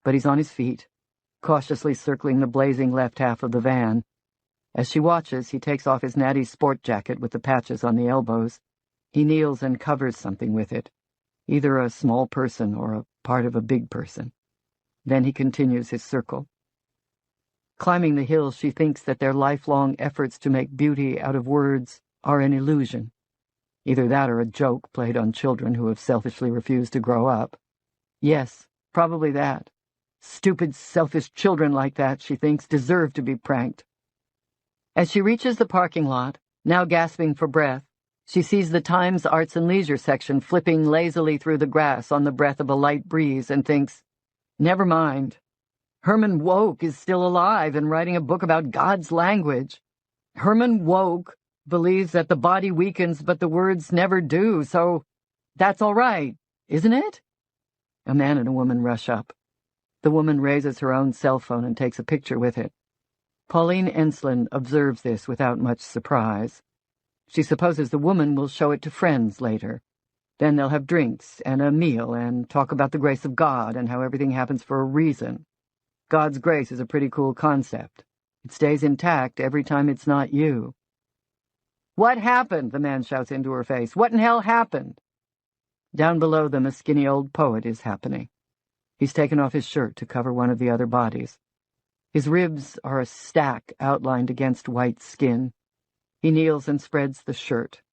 But he's on his feet, cautiously circling the blazing left half of the van. As she watches, he takes off his natty sport jacket with the patches on the elbows. He kneels and covers something with it, either a small person or a part of a big person. Then he continues his circle. Climbing the hill, she thinks that their lifelong efforts to make beauty out of words are an illusion. Either that or a joke played on children who have selfishly refused to grow up. Yes, probably that. Stupid, selfish children like that, she thinks, deserve to be pranked. As she reaches the parking lot, now gasping for breath, she sees the Times Arts and Leisure section flipping lazily through the grass on the breath of a light breeze and thinks, never mind. Herman Woke is still alive and writing a book about God's language. Herman Woke believes that the body weakens but the words never do, so that's all right, isn't it? A man and a woman rush up. The woman raises her own cell phone and takes a picture with it. Pauline Ensslin observes this without much surprise. She supposes the woman will show it to friends later. Then they'll have drinks and a meal and talk about the grace of God and how everything happens for a reason. God's grace is a pretty cool concept. It stays intact every time it's not you. What happened? The man shouts into her face. What in hell happened? Down below them, a skinny old poet is happening. He's taken off his shirt to cover one of the other bodies. His ribs are a stack outlined against white skin. He kneels and spreads the shirt.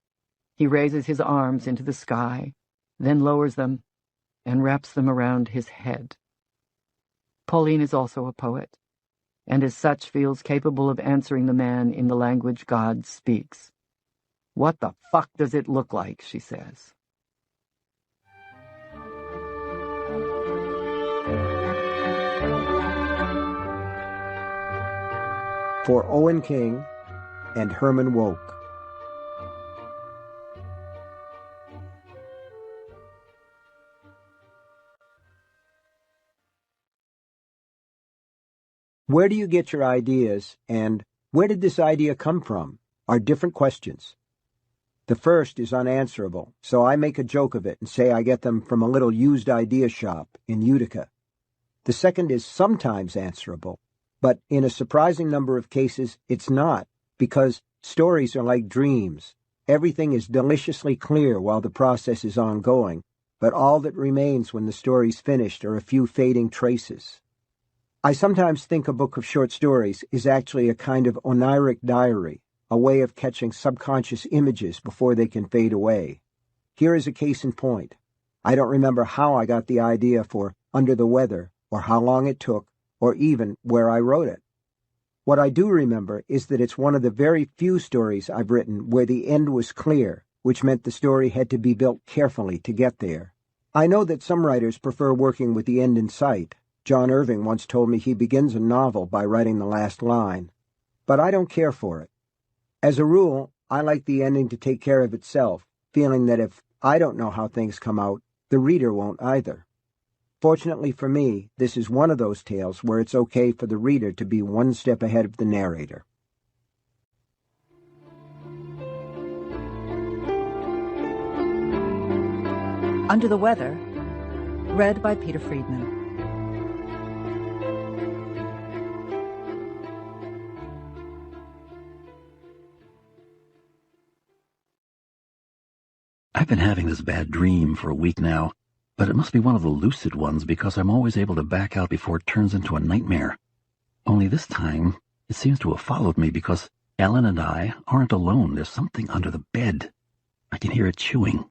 He raises his arms into the sky, then lowers them and wraps them around his head. Pauline is also a poet, and as such feels capable of answering the man in the language God speaks. What the fuck does it look like, she says. For Owen King and Herman Woke. Where do you get your ideas, and where did this idea come from, are different questions. The first is unanswerable, so I make a joke of it and say I get them from a little used idea shop in Utica. The second is sometimes answerable, but in a surprising number of cases it's not, because stories are like dreams. Everything is deliciously clear while the process is ongoing, but all that remains when the story's finished are a few fading traces. I sometimes think a book of short stories is actually a kind of oniric diary, a way of catching subconscious images before they can fade away. Here is a case in point. I don't remember how I got the idea for Under the Weather, or how long it took, or even where I wrote it. What I do remember is that it's one of the very few stories I've written where the end was clear, which meant the story had to be built carefully to get there. I know that some writers prefer working with the end in sight. John Irving once told me he begins a novel by writing the last line. But I don't care for it. As a rule, I like the ending to take care of itself, feeling that if I don't know how things come out, the reader won't either. Fortunately for me, this is one of those tales where it's okay for the reader to be one step ahead of the narrator. Under the Weather, read by Peter Friedman. I've been having this bad dream for a week now, but it must be one of the lucid ones because I'm always able to back out before it turns into a nightmare. Only this time, it seems to have followed me because Ellen and I aren't alone. There's something under the bed. I can hear it chewing.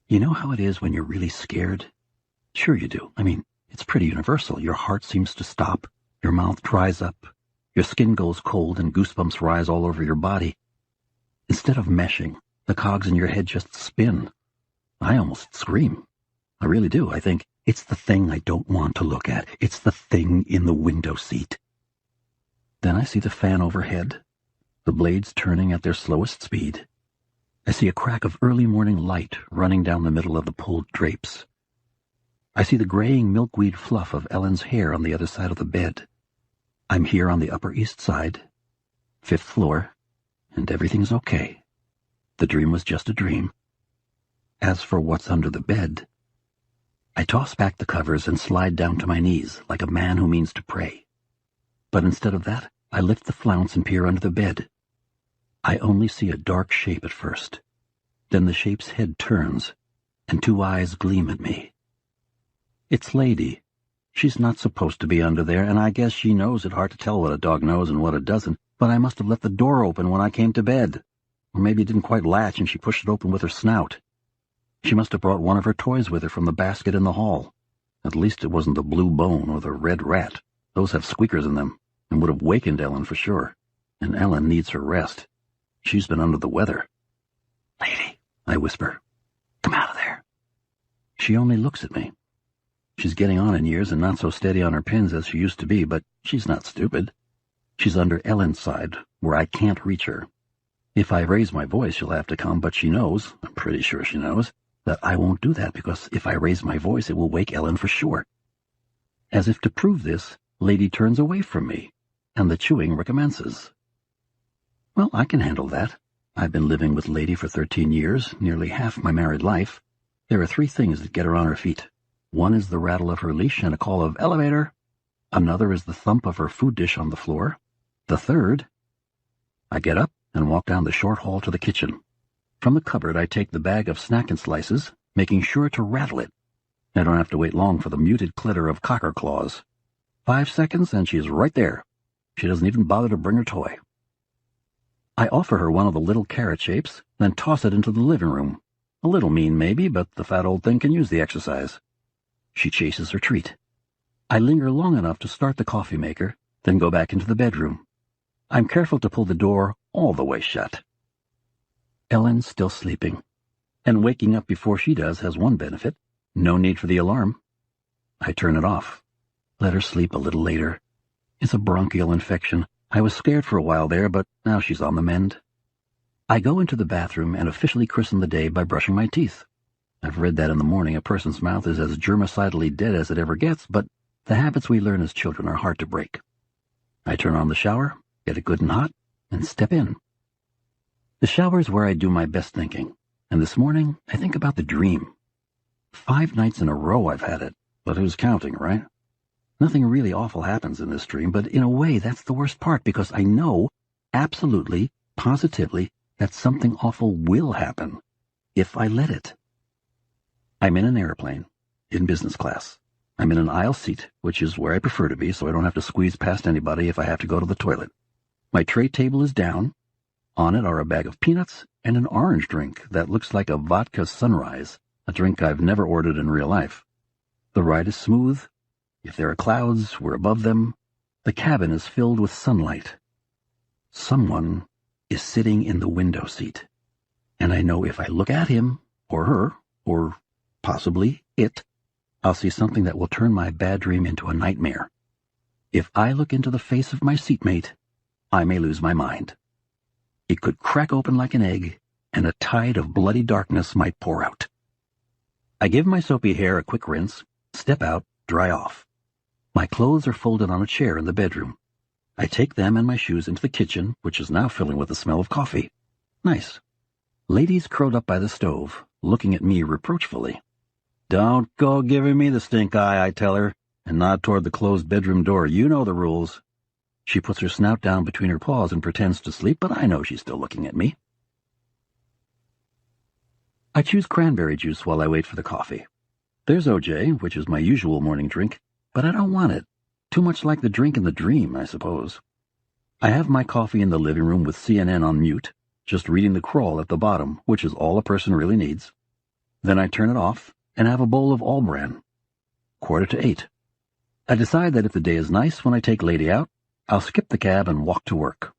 You know how it is when you're really scared? Sure you do. I mean, it's pretty universal. Your heart seems to stop, your mouth dries up, your skin goes cold, and goosebumps rise all over your body. Instead of meshing, the cogs in your head just spin. I almost scream. I really do. I think, it's the thing I don't want to look at. It's the thing in the window seat. Then I see the fan overhead, the blades turning at their slowest speed. I see a crack of early morning light running down the middle of the pulled drapes. I see the graying milkweed fluff of Ellen's hair on the other side of the bed. I'm here on the Upper East Side, 5th floor, and everything's okay. The dream was just a dream. As for what's under the bed, I toss back the covers and slide down to my knees like a man who means to pray. But instead of that, I lift the flounce and peer under the bed. I only see a dark shape at first. Then the shape's head turns, and 2 eyes gleam at me. It's Lady. She's not supposed to be under there, and I guess she knows it hard to tell what a dog knows and what it doesn't, but I must have left the door open when I came to bed. Or maybe it didn't quite latch and she pushed it open with her snout. She must have brought one of her toys with her from the basket in the hall. At least it wasn't the blue bone or the red rat. Those have squeakers in them, and would have wakened Ellen for sure. And Ellen needs her rest. She's been under the weather. Lady, I whisper, come out of there. She only looks at me. She's getting on in years and not so steady on her pins as she used to be, but she's not stupid. She's under Ellen's side, where I can't reach her. If I raise my voice, she'll have to come, but she knows, I'm pretty sure she knows, that I won't do that because if I raise my voice, it will wake Ellen for sure. As if to prove this, Lady turns away from me, and the chewing recommences. Well, I can handle that. I've been living with Lady for 13 years, nearly half my married life. There are 3 things that get her on her feet. One is the rattle of her leash and a call of elevator. Another is the thump of her food dish on the floor. The third... I get up and walk down the short hall to the kitchen. From the cupboard I take the bag of snack and slices, making sure to rattle it. I don't have to wait long for the muted clitter of cocker claws. 5 seconds and she's right there. She doesn't even bother to bring her toy. I offer her one of the little carrot shapes, then toss it into the living room. A little mean maybe, but the fat old thing can use the exercise. She chases her treat. I linger long enough to start the coffee maker, then go back into the bedroom. I'm careful to pull the door all the way shut. Ellen's still sleeping, and waking up before she does has one benefit. No need for the alarm. I turn it off. Let her sleep a little later. It's a bronchial infection. I was scared for a while there, but now she's on the mend. I go into the bathroom and officially christen the day by brushing my teeth. I've read that in the morning a person's mouth is as germicidally dead as it ever gets, but the habits we learn as children are hard to break. I turn on the shower, get it good and hot, and step in. The shower is where I do my best thinking, and this morning I think about the dream. 5 nights in a row I've had it, but who's counting, right? Nothing really awful happens in this dream, but in a way that's the worst part because I know, absolutely, positively, that something awful will happen, if I let it. I'm in an airplane, in business class. I'm in an aisle seat, which is where I prefer to be so I don't have to squeeze past anybody if I have to go to the toilet. My tray table is down. On it are a bag of peanuts and an orange drink that looks like a vodka sunrise, a drink I've never ordered in real life. The ride is smooth. If there are clouds, we're above them. The cabin is filled with sunlight. Someone is sitting in the window seat, and I know if I look at him, or her, or possibly it, I'll see something that will turn my bad dream into a nightmare. If I look into the face of my seatmate, I may lose my mind. It could crack open like an egg, and a tide of bloody darkness might pour out. I give my soapy hair a quick rinse, step out, dry off. My clothes are folded on a chair in the bedroom. I take them and my shoes into the kitchen, which is now filling with the smell of coffee. Nice. Lady's curled up by the stove, looking at me reproachfully. Don't go giving me the stink eye, I tell her, and nod toward the closed bedroom door. You know the rules. She puts her snout down between her paws and pretends to sleep, but I know she's still looking at me. I choose cranberry juice while I wait for the coffee. There's OJ, which is my usual morning drink, but I don't want it. Too much like the drink in the dream, I suppose. I have my coffee in the living room with CNN on mute, just reading the crawl at the bottom, which is all a person really needs. Then I turn it off and have a bowl of All-Bran. 7:45. I decide that if the day is nice when I take Lady out, I'll skip the cab and walk to work.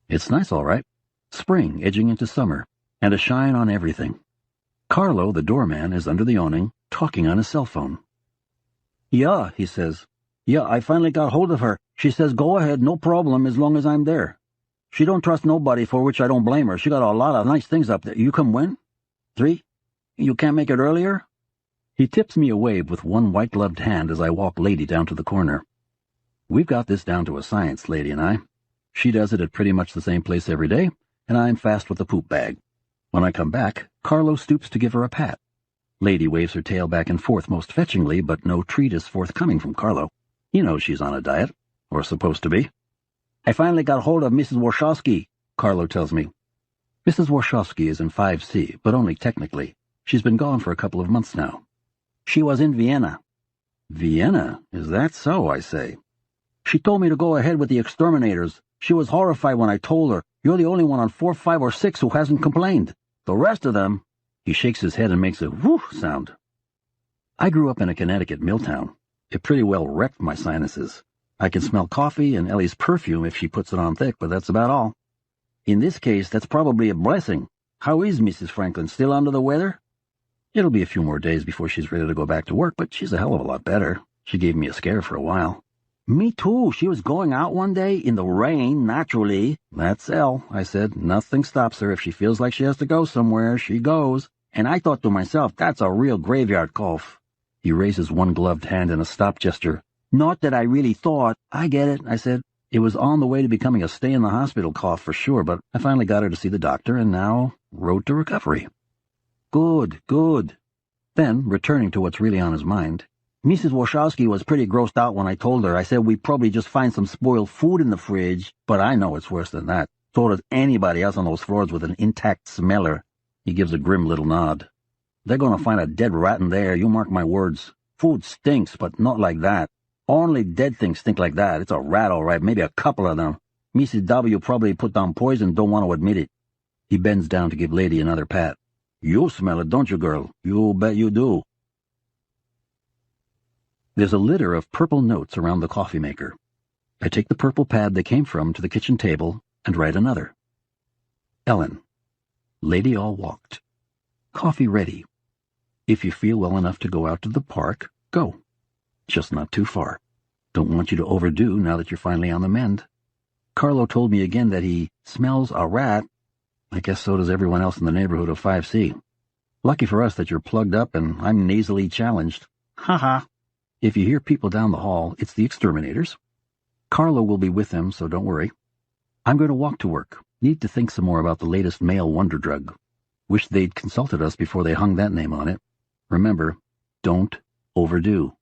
It's nice, all right. Spring edging into summer, and a shine on everything. Carlo, the doorman, is under the awning, talking on his cell phone. Yeah, he says. Yeah, I finally got hold of her. She says, go ahead, no problem, as long as I'm there. She don't trust nobody, for which I don't blame her. She got a lot of nice things up there. You come when? 3? You can't make it earlier? He tips me a wave with one white-gloved hand as I walk Lady down to the corner. We've got this down to a science, Lady and I. She does it at pretty much the same place every day, and I'm fast with the poop bag. When I come back, Carlo stoops to give her a pat. Lady waves her tail back and forth most fetchingly, but no treat is forthcoming from Carlo. He knows she's on a diet, or supposed to be. I finally got hold of Mrs. Warshawski, Carlo tells me. Mrs. Warshawski is in 5C, but only technically. She's been gone for a couple of months now. She was in Vienna. Vienna? Is that so, I say. She told me to go ahead with the exterminators. She was horrified when I told her, you're the only one on 4, 5, or 6 who hasn't complained. The rest of them... He shakes his head and makes a whoo sound. I grew up in a Connecticut mill town. It pretty well wrecked my sinuses. I can smell coffee and Ellie's perfume if she puts it on thick, but that's about all. In this case, that's probably a blessing. How is Mrs. Franklin? Still under the weather? It'll be a few more days before she's ready to go back to work, but she's a hell of a lot better. She gave me a scare for a while. Me too. She was going out one day in the rain, naturally. That's Elle, I said. Nothing stops her. If she feels like she has to go somewhere, she goes. And I thought to myself, that's a real graveyard cough. He raises one gloved hand in a stop gesture. Not that I really thought. I get it, I said. It was on the way to becoming a stay-in-the-hospital cough for sure, but I finally got her to see the doctor, and now, road to recovery. Good, good. Then, returning to what's really on his mind, Mrs. Warshawski was pretty grossed out when I told her. I said we'd probably just find some spoiled food in the fridge, but I know it's worse than that. So does anybody else on those floors with an intact smeller. He gives a grim little nod. They're going to find a dead rat in there, you mark my words. Food stinks, but not like that. Only dead things stink like that. It's a rat, all right, maybe a couple of them. Mrs. W. probably put down poison, don't want to admit it. He bends down to give Lady another pat. You smell it, don't you, girl? You bet you do. There's a litter of purple notes around the coffee maker. I take the purple pad they came from to the kitchen table and write another. Ellen. Lady all walked. Coffee ready. If you feel well enough to go out to the park, go. Just not too far. Don't want you to overdo now that you're finally on the mend. Carlo told me again that he smells a rat. I guess so does everyone else in the neighborhood of 5C. Lucky for us that you're plugged up and I'm nasally challenged. Ha ha. If you hear people down the hall, it's the exterminators. Carlo will be with them, so don't worry. I'm going to walk to work. Need to think some more about the latest male wonder drug. Wish they'd consulted us before they hung that name on it. Remember, don't overdo.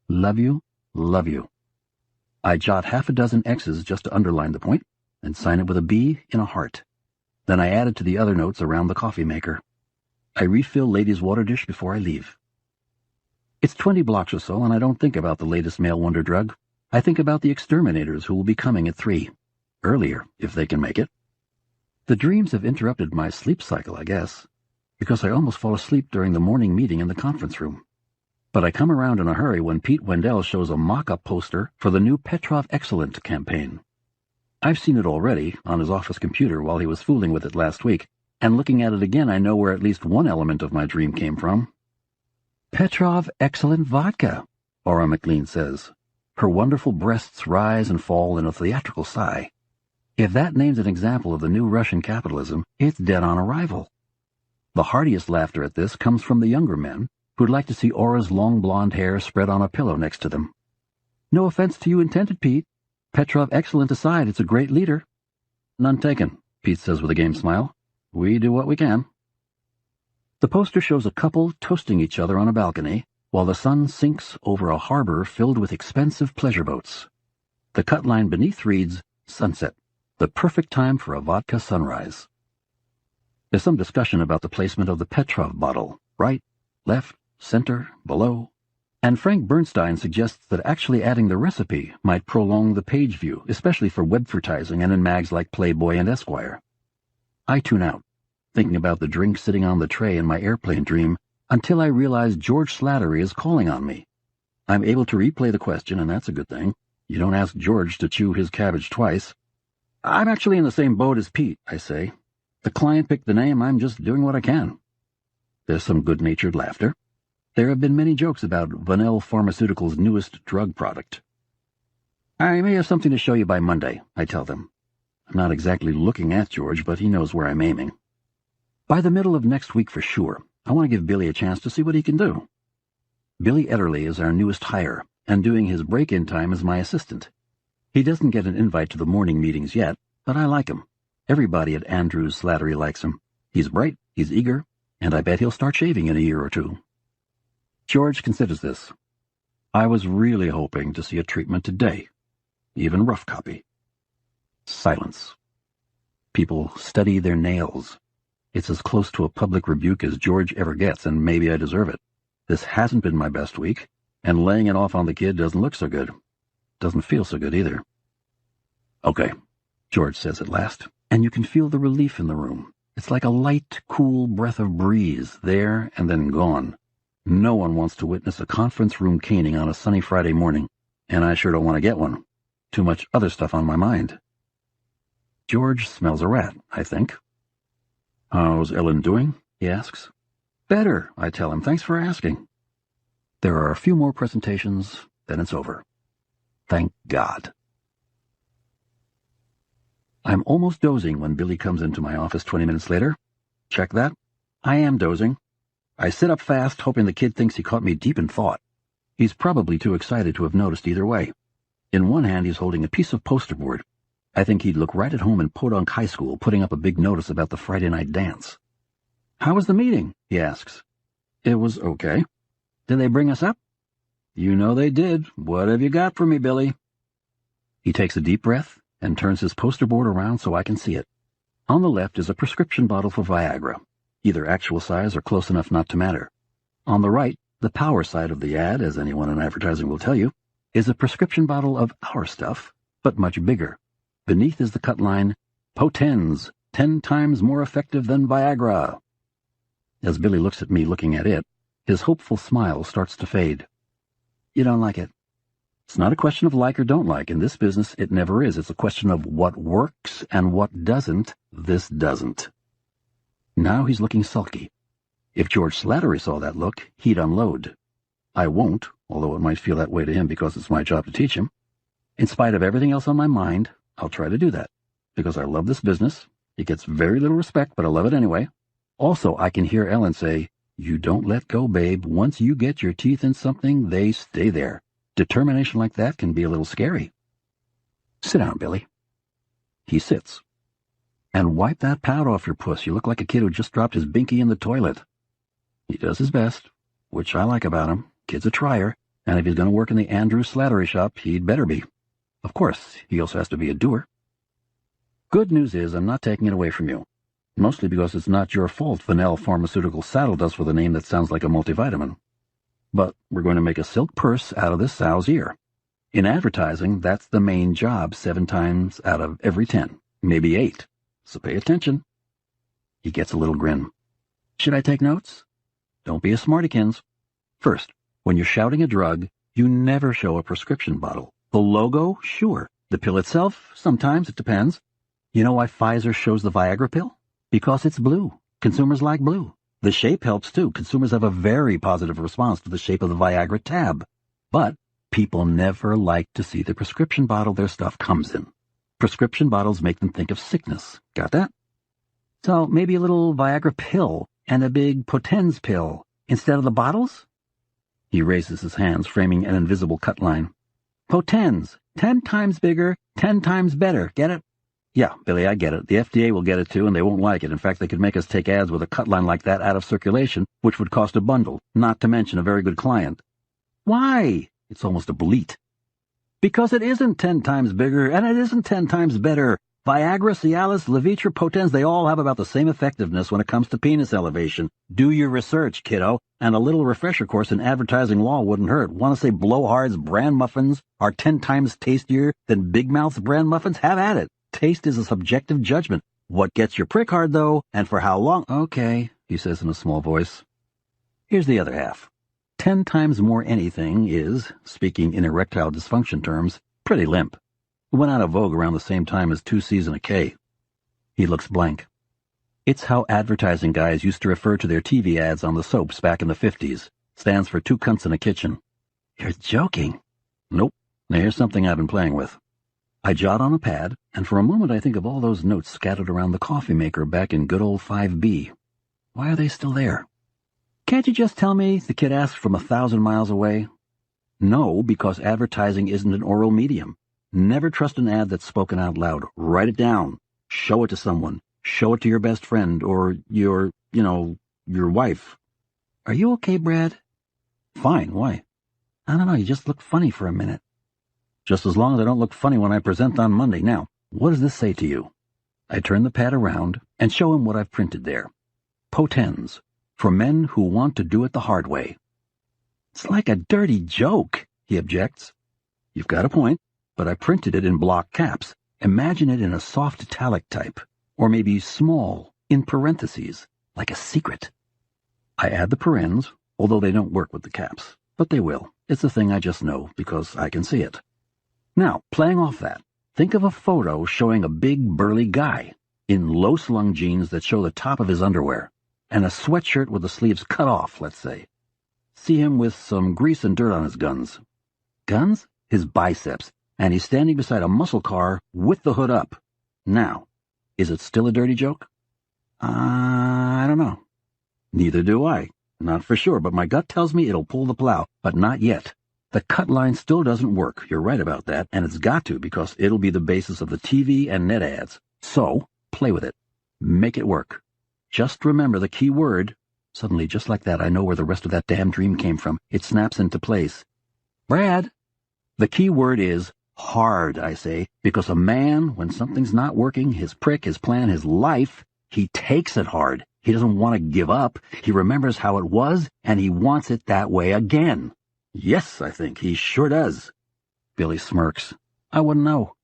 Love you, love you. I jot half a dozen X's just to underline the point, and sign it with a B in a heart. Then I add it to the other notes around the coffee maker. I refill Lady's water dish before I leave. It's 20 blocks or so, and I don't think about the latest male wonder drug. I think about the exterminators who will be coming at 3. Earlier, if they can make it. The dreams have interrupted my sleep cycle, I guess, because I almost fall asleep during the morning meeting in the conference room. But I come around in a hurry when Pete Wendell shows a mock-up poster for the new Petrov Excellent campaign. I've seen it already on his office computer while he was fooling with it last week, and looking at it again I know where at least one element of my dream came from. Petrov Excellent Vodka, Aura McLean says. Her wonderful breasts rise and fall in a theatrical sigh. If that name's an example of the new Russian capitalism, it's dead on arrival. The heartiest laughter at this comes from the younger men, who'd like to see Aura's long blonde hair spread on a pillow next to them. No offense to you intended, Pete. Petrov Excellent aside, it's a great leader. None taken, Pete says with a game smile. We do what we can. The poster shows a couple toasting each other on a balcony, while the sun sinks over a harbor filled with expensive pleasure boats. The cut line beneath reads, Sunset. The perfect time for a vodka sunrise. There's some discussion about the placement of the Petrov bottle, right, left, center, below, and Frank Bernstein suggests that actually adding the recipe might prolong the page view, especially for webvertising and in mags like Playboy and Esquire. I tune out, thinking about the drink sitting on the tray in my airplane dream, until I realize George Slattery is calling on me. I'm able to replay the question, and that's a good thing. You don't ask George to chew his cabbage twice. I'm actually in the same boat as Pete, I say. The client picked the name, I'm just doing what I can. There's some good-natured laughter. There have been many jokes about Vanille Pharmaceuticals' newest drug product. I may have something to show you by Monday, I tell them. not exactly looking at George, but he knows where I'm aiming. By the middle of next week for sure, I want to give Billy a chance to see what he can do. Billy Ederle is our newest hire, and doing his break-in time as my assistant. He doesn't get an invite to the morning meetings yet, but I like him. Everybody at Andrews Slattery likes him. He's bright, he's eager, and I bet he'll start shaving in a year or two. George considers this. I was really hoping to see a treatment today, even rough copy. Silence. People study their nails. It's as close to a public rebuke as George ever gets, and maybe I deserve it. This hasn't been my best week, and laying it off on the kid doesn't look so good. Doesn't feel so good either. Okay, George says at last, and you can feel the relief in the room. It's like a light, cool breath of breeze, there and then gone. No one wants to witness a conference room caning on a sunny Friday morning, and I sure don't want to get one. Too much other stuff on my mind. George smells a rat, I think. How's Ellen doing? He asks. Better, I tell him. Thanks for asking. There are a few more presentations, then it's over. Thank God. I'm almost dozing when Billy comes into my office 20 minutes later. Check that. I am dozing. I sit up fast, hoping the kid thinks he caught me deep in thought. He's probably too excited to have noticed either way. In one hand, he's holding a piece of poster board. I think he'd look right at home in Podunk High School, putting up a big notice about the Friday night dance. How was the meeting? He asks. It was okay. Did they bring us up? You know they did. What have you got for me, Billy? He takes a deep breath and turns his poster board around so I can see it. On the left is a prescription bottle for Viagra, either actual size or close enough not to matter. On the right, the power side of the ad, as anyone in advertising will tell you, is a prescription bottle of our stuff, but much bigger. Beneath is the cut line, Potens, 10 times more effective than Viagra. As Billy looks at me looking at it, his hopeful smile starts to fade. You don't like it? It's not a question of like or don't like. In this business, it never is. It's a question of what works and what doesn't. This doesn't. Now he's looking sulky. If George Slattery saw that look, he'd unload. I won't, although it might feel that way to him because it's my job to teach him. In spite of everything else on my mind, I'll try to do that, because I love this business. It gets very little respect, but I love it anyway. Also, I can hear Ellen say, "You don't let go, babe. Once you get your teeth in something, they stay there." Determination like that can be a little scary. Sit down, Billy. He sits. And wipe that pout off your puss. You look like a kid who just dropped his binky in the toilet. He does his best, which I like about him. Kid's a trier, and if he's going to work in the Andrews Slattery shop, he'd better be. Of course, he also has to be a doer. Good news is I'm not taking it away from you. Mostly because it's not your fault Vanel Pharmaceutical saddled us with a name that sounds like a multivitamin. But we're going to make a silk purse out of this sow's ear. In advertising, that's the main job 7 times out of every 10, maybe 8. So pay attention. He gets a little grin. Should I take notes? Don't be a smartykins. First, when you're shouting a drug, you never show a prescription bottle. The logo, sure. The pill itself, sometimes, it depends. You know why Pfizer shows the Viagra pill? Because it's blue. Consumers like blue. The shape helps too. Consumers have a very positive response to the shape of the Viagra tab. But people never like to see the prescription bottle their stuff comes in. Prescription bottles make them think of sickness. Got that? So maybe a little Viagra pill and a big Potens pill instead of the bottles? He raises his hands, framing an invisible cut line. Potens, 10 times bigger, 10 times better. Get it? Yeah, Billy, I get it. The FDA will get it too, and they won't like it. In fact, they could make us take ads with a cut line like that out of circulation, which would cost a bundle, not to mention a very good client. Why? It's almost a bleat. Because it isn't 10 times bigger, and it isn't 10 times better. Viagra, Cialis, Levitra, Potens, they all have about the same effectiveness when it comes to penis elevation. Do your research, kiddo, and a little refresher course in advertising law wouldn't hurt. Want to say Blowhard's bran muffins are 10 times tastier than Big Mouth's bran muffins? Have at it. Taste is a subjective judgment. What gets your prick hard, though, and for how long? Okay, he says in a small voice. Here's the other half. 10 times more anything is, speaking in erectile dysfunction terms, pretty limp. It went out of vogue around the same time as 2C's and a K. He looks blank. It's how advertising guys used to refer to their TV ads on the soaps back in the 50s. Stands for 2 cunts in a kitchen. You're joking. Nope. Now here's something I've been playing with. I jot on a pad, and for a moment I think of all those notes scattered around the coffee maker back in good old 5B. Why are they still there? Can't you just tell me? The kid asked from 1,000 miles away. No, because advertising isn't an oral medium. Never trust an ad that's spoken out loud. Write it down. Show it to someone. Show it to your best friend or your wife. Are you okay, Brad? Fine, why? I don't know, you just look funny for a minute. Just as long as I don't look funny when I present on Monday. Now, what does this say to you? I turn the pad around and show him what I've printed there. Potens, for men who want to do it the hard way. It's like a dirty joke, he objects. You've got a point, but I printed it in block caps. Imagine it in a soft italic type, or maybe small, in parentheses, like a secret. I add the parens, although they don't work with the caps, but they will. It's a thing I just know because I can see it. Now, playing off that, think of a photo showing a big, burly guy in low-slung jeans that show the top of his underwear, and a sweatshirt with the sleeves cut off, let's say. See him with some grease and dirt on his guns. Guns? His biceps, and he's standing beside a muscle car with the hood up. Now, is it still a dirty joke? I don't know. Neither do I. Not for sure, but my gut tells me it'll pull the plow, but not yet. The cut line still doesn't work, you're right about that, and it's got to because it'll be the basis of the TV and net ads. So, play with it. Make it work. Just remember the key word. Suddenly, just like that, I know where the rest of that damn dream came from. It snaps into place. Brad! The key word is hard, I say, because a man, when something's not working, his prick, his plan, his life, he takes it hard. He doesn't want to give up. He remembers how it was, and he wants it that way again. Yes, I think, he sure does. Billy smirks. I wouldn't know.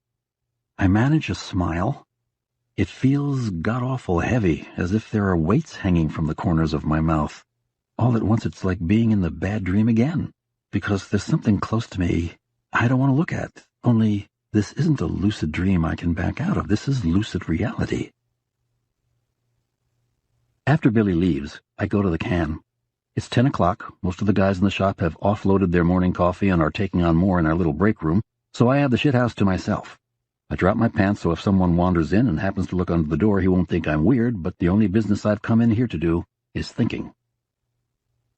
I manage a smile. It feels god-awful heavy, as if there are weights hanging from the corners of my mouth. All at once it's like being in the bad dream again, because there's something close to me I don't want to look at. Only, this isn't a lucid dream I can back out of. This is lucid reality. After Billy leaves, I go to the can. It's 10 o'clock. Most of the guys in the shop have offloaded their morning coffee and are taking on more in our little break room, so I have the shithouse to myself. I drop my pants so if someone wanders in and happens to look under the door, he won't think I'm weird, but the only business I've come in here to do is thinking.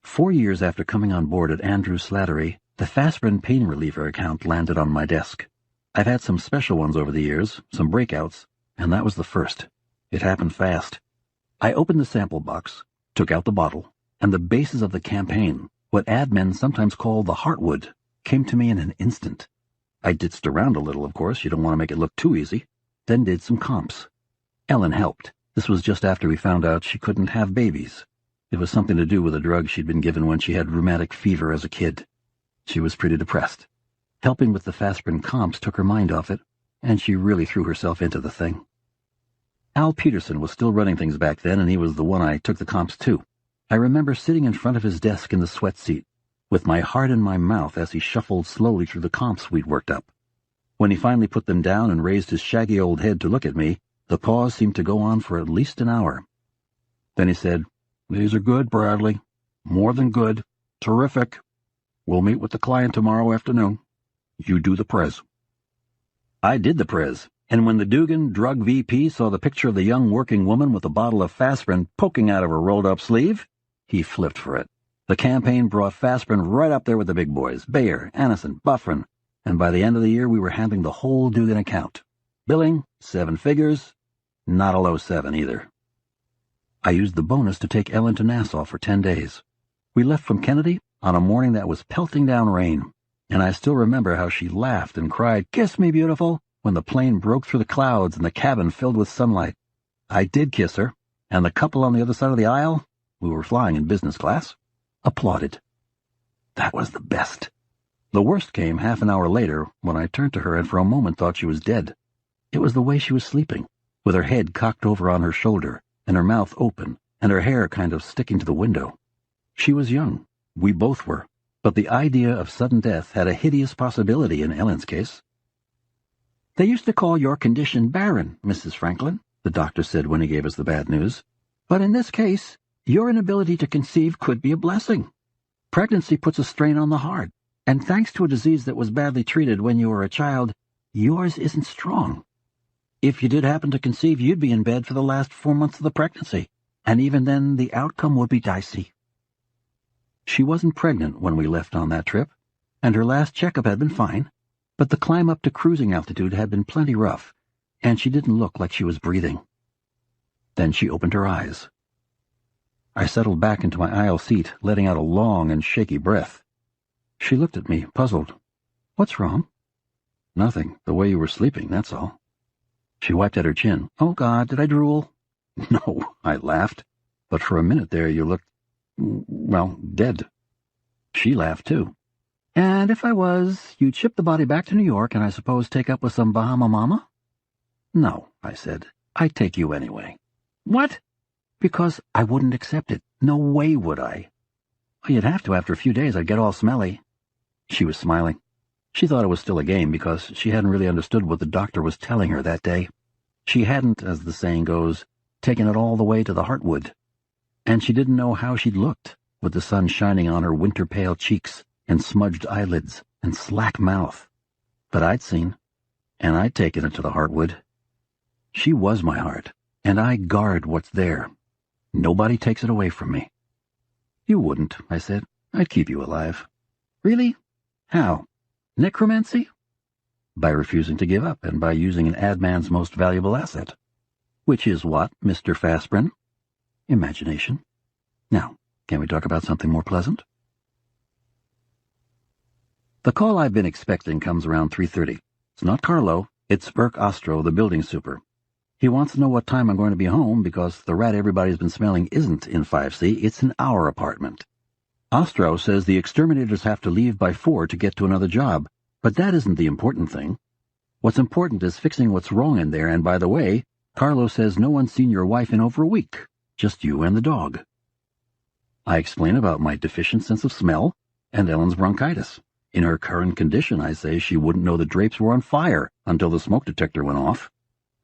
4 years after coming on board at Andrew Slattery, the Fasprin pain reliever account landed on my desk. I've had some special ones over the years, some breakouts, and that was the first. It happened fast. I opened the sample box, took out the bottle, and the basis of the campaign, what ad men sometimes call the heartwood, came to me in an instant. I ditzed around a little, of course, you don't want to make it look too easy, then did some comps. Ellen helped. This was just after we found out she couldn't have babies. It was something to do with a drug she'd been given when she had rheumatic fever as a kid. She was pretty depressed. Helping with the Fasprin comps took her mind off it, and she really threw herself into the thing. Al Peterson was still running things back then, and he was the one I took the comps to. I remember sitting in front of his desk in the sweat seat, with my heart in my mouth as he shuffled slowly through the comps we'd worked up. When he finally put them down and raised his shaggy old head to look at me, the pause seemed to go on for at least an hour. Then he said, "These are good, Bradley. More than good. Terrific. We'll meet with the client tomorrow afternoon. You do the prez." I did the prez, and when the Dugan drug VP saw the picture of the young working woman with a bottle of Fasprin poking out of her rolled-up sleeve, he flipped for it. The campaign brought Fasprin right up there with the big boys, Bayer, Annison, Buffrin, and by the end of the year we were handling the whole Dugan account. Billing, 7 figures, not a low 7 either. I used the bonus to take Ellen to Nassau for 10 days. We left from Kennedy on a morning that was pelting down rain, and I still remember how she laughed and cried, "Kiss me, beautiful," when the plane broke through the clouds and the cabin filled with sunlight. I did kiss her, and the couple on the other side of the aisle, we were flying in business class, applauded. That was the best. The worst came half an hour later when I turned to her and for a moment thought she was dead. It was the way she was sleeping, with her head cocked over on her shoulder and her mouth open and her hair kind of sticking to the window. She was young. We both were. But the idea of sudden death had a hideous possibility in Ellen's case. "They used to call your condition barren, Mrs. Franklin," the doctor said when he gave us the bad news. "But in this case, your inability to conceive could be a blessing. Pregnancy puts a strain on the heart, and thanks to a disease that was badly treated when you were a child, yours isn't strong. If you did happen to conceive, you'd be in bed for the last 4 months of the pregnancy, and even then the outcome would be dicey. She wasn't pregnant when we left on that trip, and her last checkup had been fine, but the climb up to cruising altitude had been plenty rough, and she didn't look like she was breathing. Then she opened her eyes. I settled back into my aisle seat, letting out a long and shaky breath. She looked at me, puzzled. "What's wrong?" "Nothing. The way you were sleeping, that's all." She wiped at her chin. "Oh, God, did I drool?" "No," I laughed. "But for a minute there you looked, well, dead." She laughed, too. "And if I was, you'd ship the body back to New York and I suppose take up with some Bahama mama?" "No," I said. "I'd take you anyway." "What?" "Because I wouldn't accept it. No way would I." "Well, you'd have to after a few days. I'd get all smelly." She was smiling. She thought it was still a game because she hadn't really understood what the doctor was telling her that day. She hadn't, as the saying goes, taken it all the way to the heartwood. And she didn't know how she'd looked, with the sun shining on her winter-pale cheeks and smudged eyelids and slack mouth. But I'd seen, and I'd taken it to the heartwood. She was my heart, and I guard what's there. Nobody takes it away from me. "You wouldn't," I said. "I'd keep you alive." "Really? How? Necromancy?" "By refusing to give up and by using an adman's most valuable asset." "Which is what, Mr. Fasprin?" "Imagination. Now, can we talk about something more pleasant?" The call I've been expecting comes around 3:30. It's not Carlo, it's Burke Ostro, the building super. He wants to know what time I'm going to be home because the rat everybody's been smelling isn't in 5C, it's in our apartment. Ostro says the exterminators have to leave by 4 to get to another job, but that isn't the important thing. What's important is fixing what's wrong in there, and by the way, Carlo says no one's seen your wife in over a week, just you and the dog. I explain about my deficient sense of smell and Ellen's bronchitis. In her current condition, I say she wouldn't know the drapes were on fire until the smoke detector went off.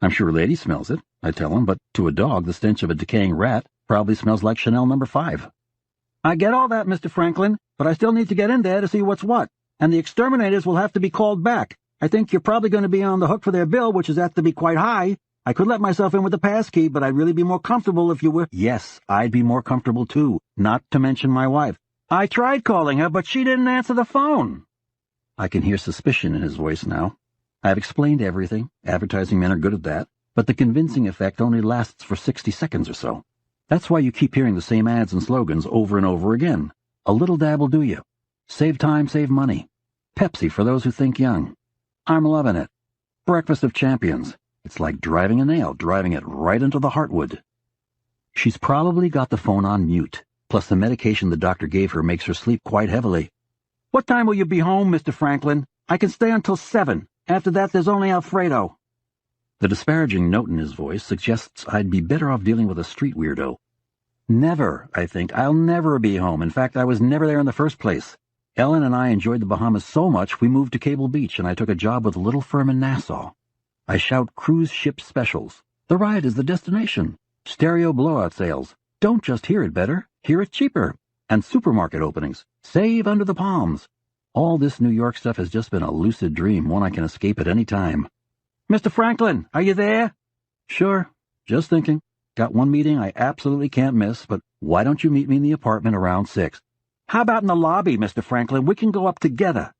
I'm sure Lady smells it, I tell him, but to a dog the stench of a decaying rat probably smells like Chanel No. 5. "I get all that, Mr. Franklin, but I still need to get in there to see what's what, and the exterminators will have to be called back. I think you're probably going to be on the hook for their bill, which is apt to be quite high. I could let myself in with the passkey, but I'd really be more comfortable if you were—" "Yes, I'd be more comfortable too, not to mention my wife. I tried calling her, but she didn't answer the phone." I can hear suspicion in his voice now. I've explained everything. Advertising men are good at that. But the convincing effect only lasts for 60 seconds or so. That's why you keep hearing the same ads and slogans over and over again. A little dab will do you. Save time, save money. Pepsi for those who think young. I'm loving it. Breakfast of champions. It's like driving a nail, driving it right into the heartwood. She's probably got the phone on mute. Plus the medication the doctor gave her makes her sleep quite heavily. "What time will you be home, Mr. Franklin? I can stay until 7. After that, there's only Alfredo." The disparaging note in his voice suggests I'd be better off dealing with a street weirdo. Never, I think. I'll never be home. In fact, I was never there in the first place. Ellen and I enjoyed the Bahamas so much we moved to Cable Beach, and I took a job with a little firm in Nassau. I shout cruise ship specials. The ride is the destination. Stereo blowout sales. Don't just hear it better, hear it cheaper. And supermarket openings. Save under the palms. All this New York stuff has just been a lucid dream, one I can escape at any time. "Mr. Franklin, are you there?" "Sure. Just thinking. Got one meeting I absolutely can't miss, but why don't you meet me in the apartment around 6? "How about in the lobby, Mr. Franklin? We can go up together."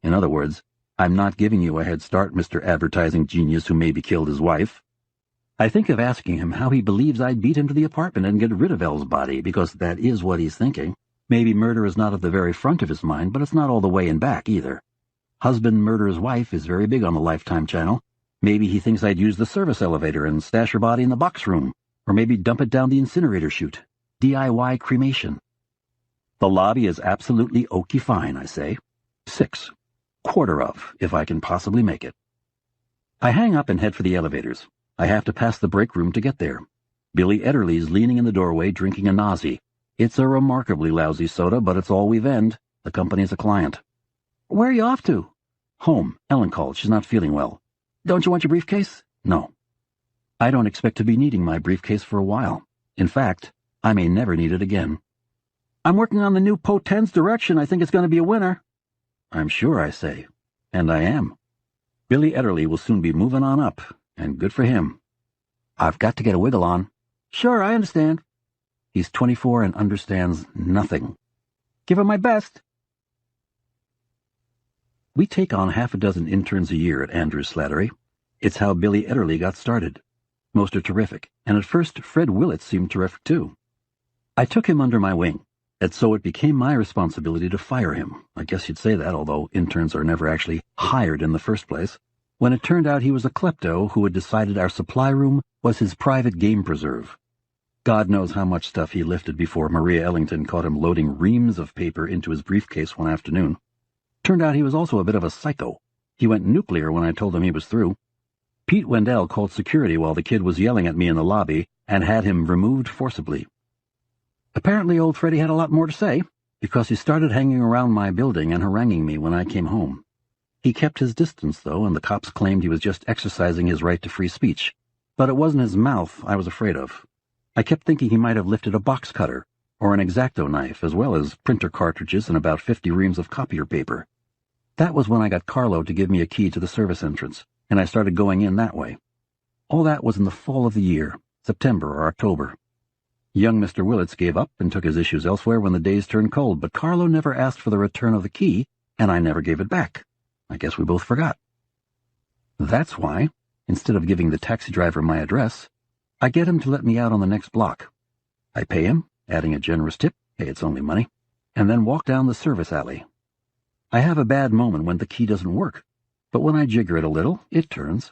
In other words, I'm not giving you a head start, Mr. Advertising Genius who maybe killed his wife. I think of asking him how he believes I'd beat him to the apartment and get rid of Elle's body, because that is what he's thinking. Maybe murder is not at the very front of his mind, but it's not all the way in back either. Husband murders wife is very big on the Lifetime channel. Maybe he thinks I'd use the service elevator and stash her body in the box room, or maybe dump it down the incinerator chute. DIY cremation. The lobby is absolutely oaky fine, I say. 6. Quarter of, if I can possibly make it. I hang up and head for the elevators. I have to pass the break room to get there. Billy Ederle's leaning in the doorway drinking a Nazi. It's a remarkably lousy soda, but it's all we vend. The company's a client. "Where are you off to?" "Home. Ellen called. She's not feeling well." "Don't you want your briefcase?" "No." I don't expect to be needing my briefcase for a while. In fact, I may never need it again. "I'm working on the new Potens direction. I think it's going to be a winner." "I'm sure," I say. And I am. Billy Ederly will soon be moving on up, and good for him. I've got to get a wiggle on. Sure, I understand. He's 24 and understands nothing. Give him my best. We take on half a dozen interns a year at Andrews Slattery. It's how Billy Ederly got started. Most are terrific, and at first Fred Willett seemed terrific too. I took him under my wing, and so it became my responsibility to fire him. I guess you'd say that, although interns are never actually hired in the first place, when it turned out he was a klepto who had decided our supply room was his private game preserve. God knows how much stuff he lifted before Maria Ellington caught him loading reams of paper into his briefcase one afternoon. Turned out he was also a bit of a psycho. He went nuclear when I told him he was through. Pete Wendell called security while the kid was yelling at me in the lobby and had him removed forcibly. Apparently old Freddie had a lot more to say, because he started hanging around my building and haranguing me when I came home. He kept his distance, though, and the cops claimed he was just exercising his right to free speech. But it wasn't his mouth I was afraid of. I kept thinking he might have lifted a box cutter or an X-Acto knife, as well as printer cartridges and about 50 reams of copier paper. That was when I got Carlo to give me a key to the service entrance, and I started going in that way. All that was in the fall of the year, September or October. Young Mr. Willits gave up and took his issues elsewhere when the days turned cold, but Carlo never asked for the return of the key, and I never gave it back. I guess we both forgot. That's why, instead of giving the taxi driver my address, I get him to let me out on the next block. I pay him, adding a generous tip, hey, it's only money, and then walk down the service alley. I have a bad moment when the key doesn't work, but when I jigger it a little, it turns.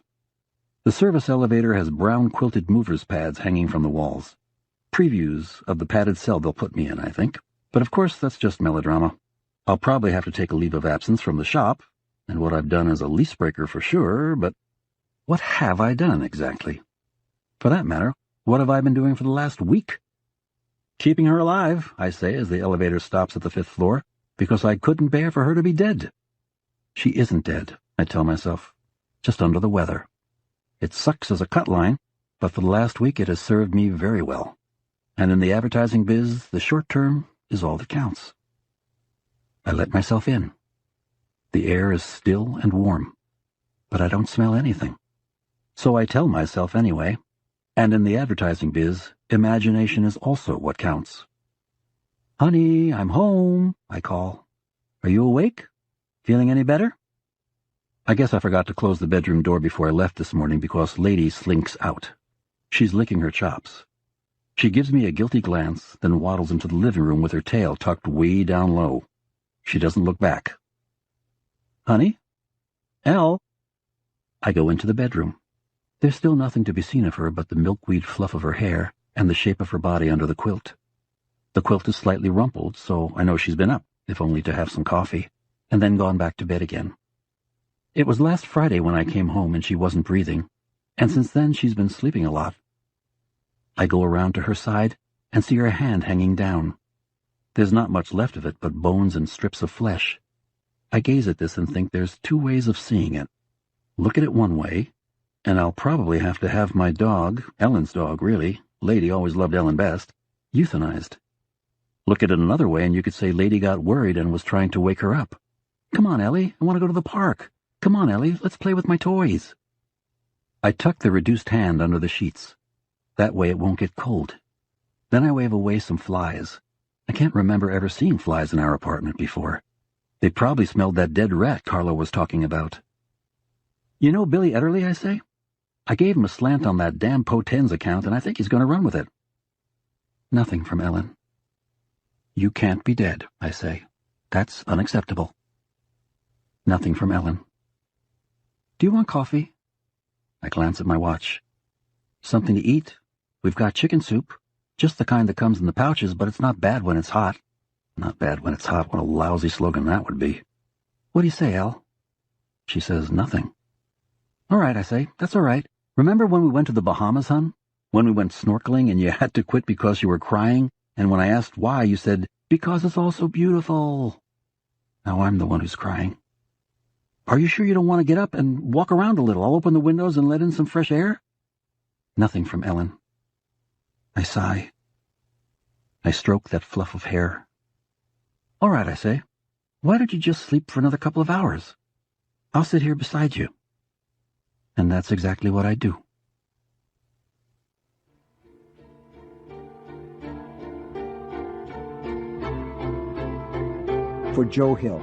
The service elevator has brown quilted movers' pads hanging from the walls. Previews of the padded cell they'll put me in, I think. But of course, that's just melodrama. I'll probably have to take a leave of absence from the shop, and what I've done is a lease breaker for sure, but what have I done exactly? For that matter, what have I been doing for the last week? Keeping her alive, I say as the elevator stops at the 5th floor, because I couldn't bear for her to be dead. She isn't dead, I tell myself, just under the weather. It sucks as a cut line, but for the last week it has served me very well. And in the advertising biz, the short term is all that counts. I let myself in. The air is still and warm, but I don't smell anything. So I tell myself anyway, and in the advertising biz, imagination is also what counts. "Honey, I'm home," I call. "Are you awake? Feeling any better?" I guess I forgot to close the bedroom door before I left this morning because Lady slinks out. She's licking her chops. She gives me a guilty glance, then waddles into the living room with her tail tucked way down low. She doesn't look back. "Honey? Elle?" I go into the bedroom. There's still nothing to be seen of her but the milkweed fluff of her hair and the shape of her body under the quilt. The quilt is slightly rumpled, so I know she's been up, if only to have some coffee, and then gone back to bed again. It was last Friday when I came home and she wasn't breathing, and since then she's been sleeping a lot. I go around to her side and see her hand hanging down. There's not much left of it but bones and strips of flesh. I gaze at this and think there's two ways of seeing it. Look at it one way, and I'll probably have to have my dog, Ellen's dog really, Lady always loved Ellen best, euthanized. Look at it another way and you could say Lady got worried and was trying to wake her up. "Come on, Ellie, I want to go to the park. Come on, Ellie, let's play with my toys." I tuck the reduced hand under the sheets. That way it won't get cold. Then I wave away some flies. I can't remember ever seeing flies in our apartment before. They probably smelled that dead rat Carlo was talking about. "You know Billy Ederly," I say? "I gave him a slant on that damn Potens account, and I think he's going to run with it." Nothing from Ellen. "You can't be dead," I say. "That's unacceptable." Nothing from Ellen. "Do you want coffee?" I glance at my watch. "Something to eat? We've got chicken soup. Just the kind that comes in the pouches, but it's not bad when it's hot." Not bad when it's hot. What a lousy slogan that would be. "What do you say, Elle?" She says nothing. "All right," I say. "That's all right. Remember when we went to the Bahamas, hon? When we went snorkeling and you had to quit because you were crying? And when I asked why, you said, 'Because it's all so beautiful.' Now I'm the one who's crying. Are you sure you don't want to get up and walk around a little? I'll open the windows and let in some fresh air." Nothing from Ellen. I sigh. I stroke that fluff of hair. "All right," I say. "Why don't you just sleep for another couple of hours? I'll sit here beside you." And that's exactly what I do. For Joe Hill,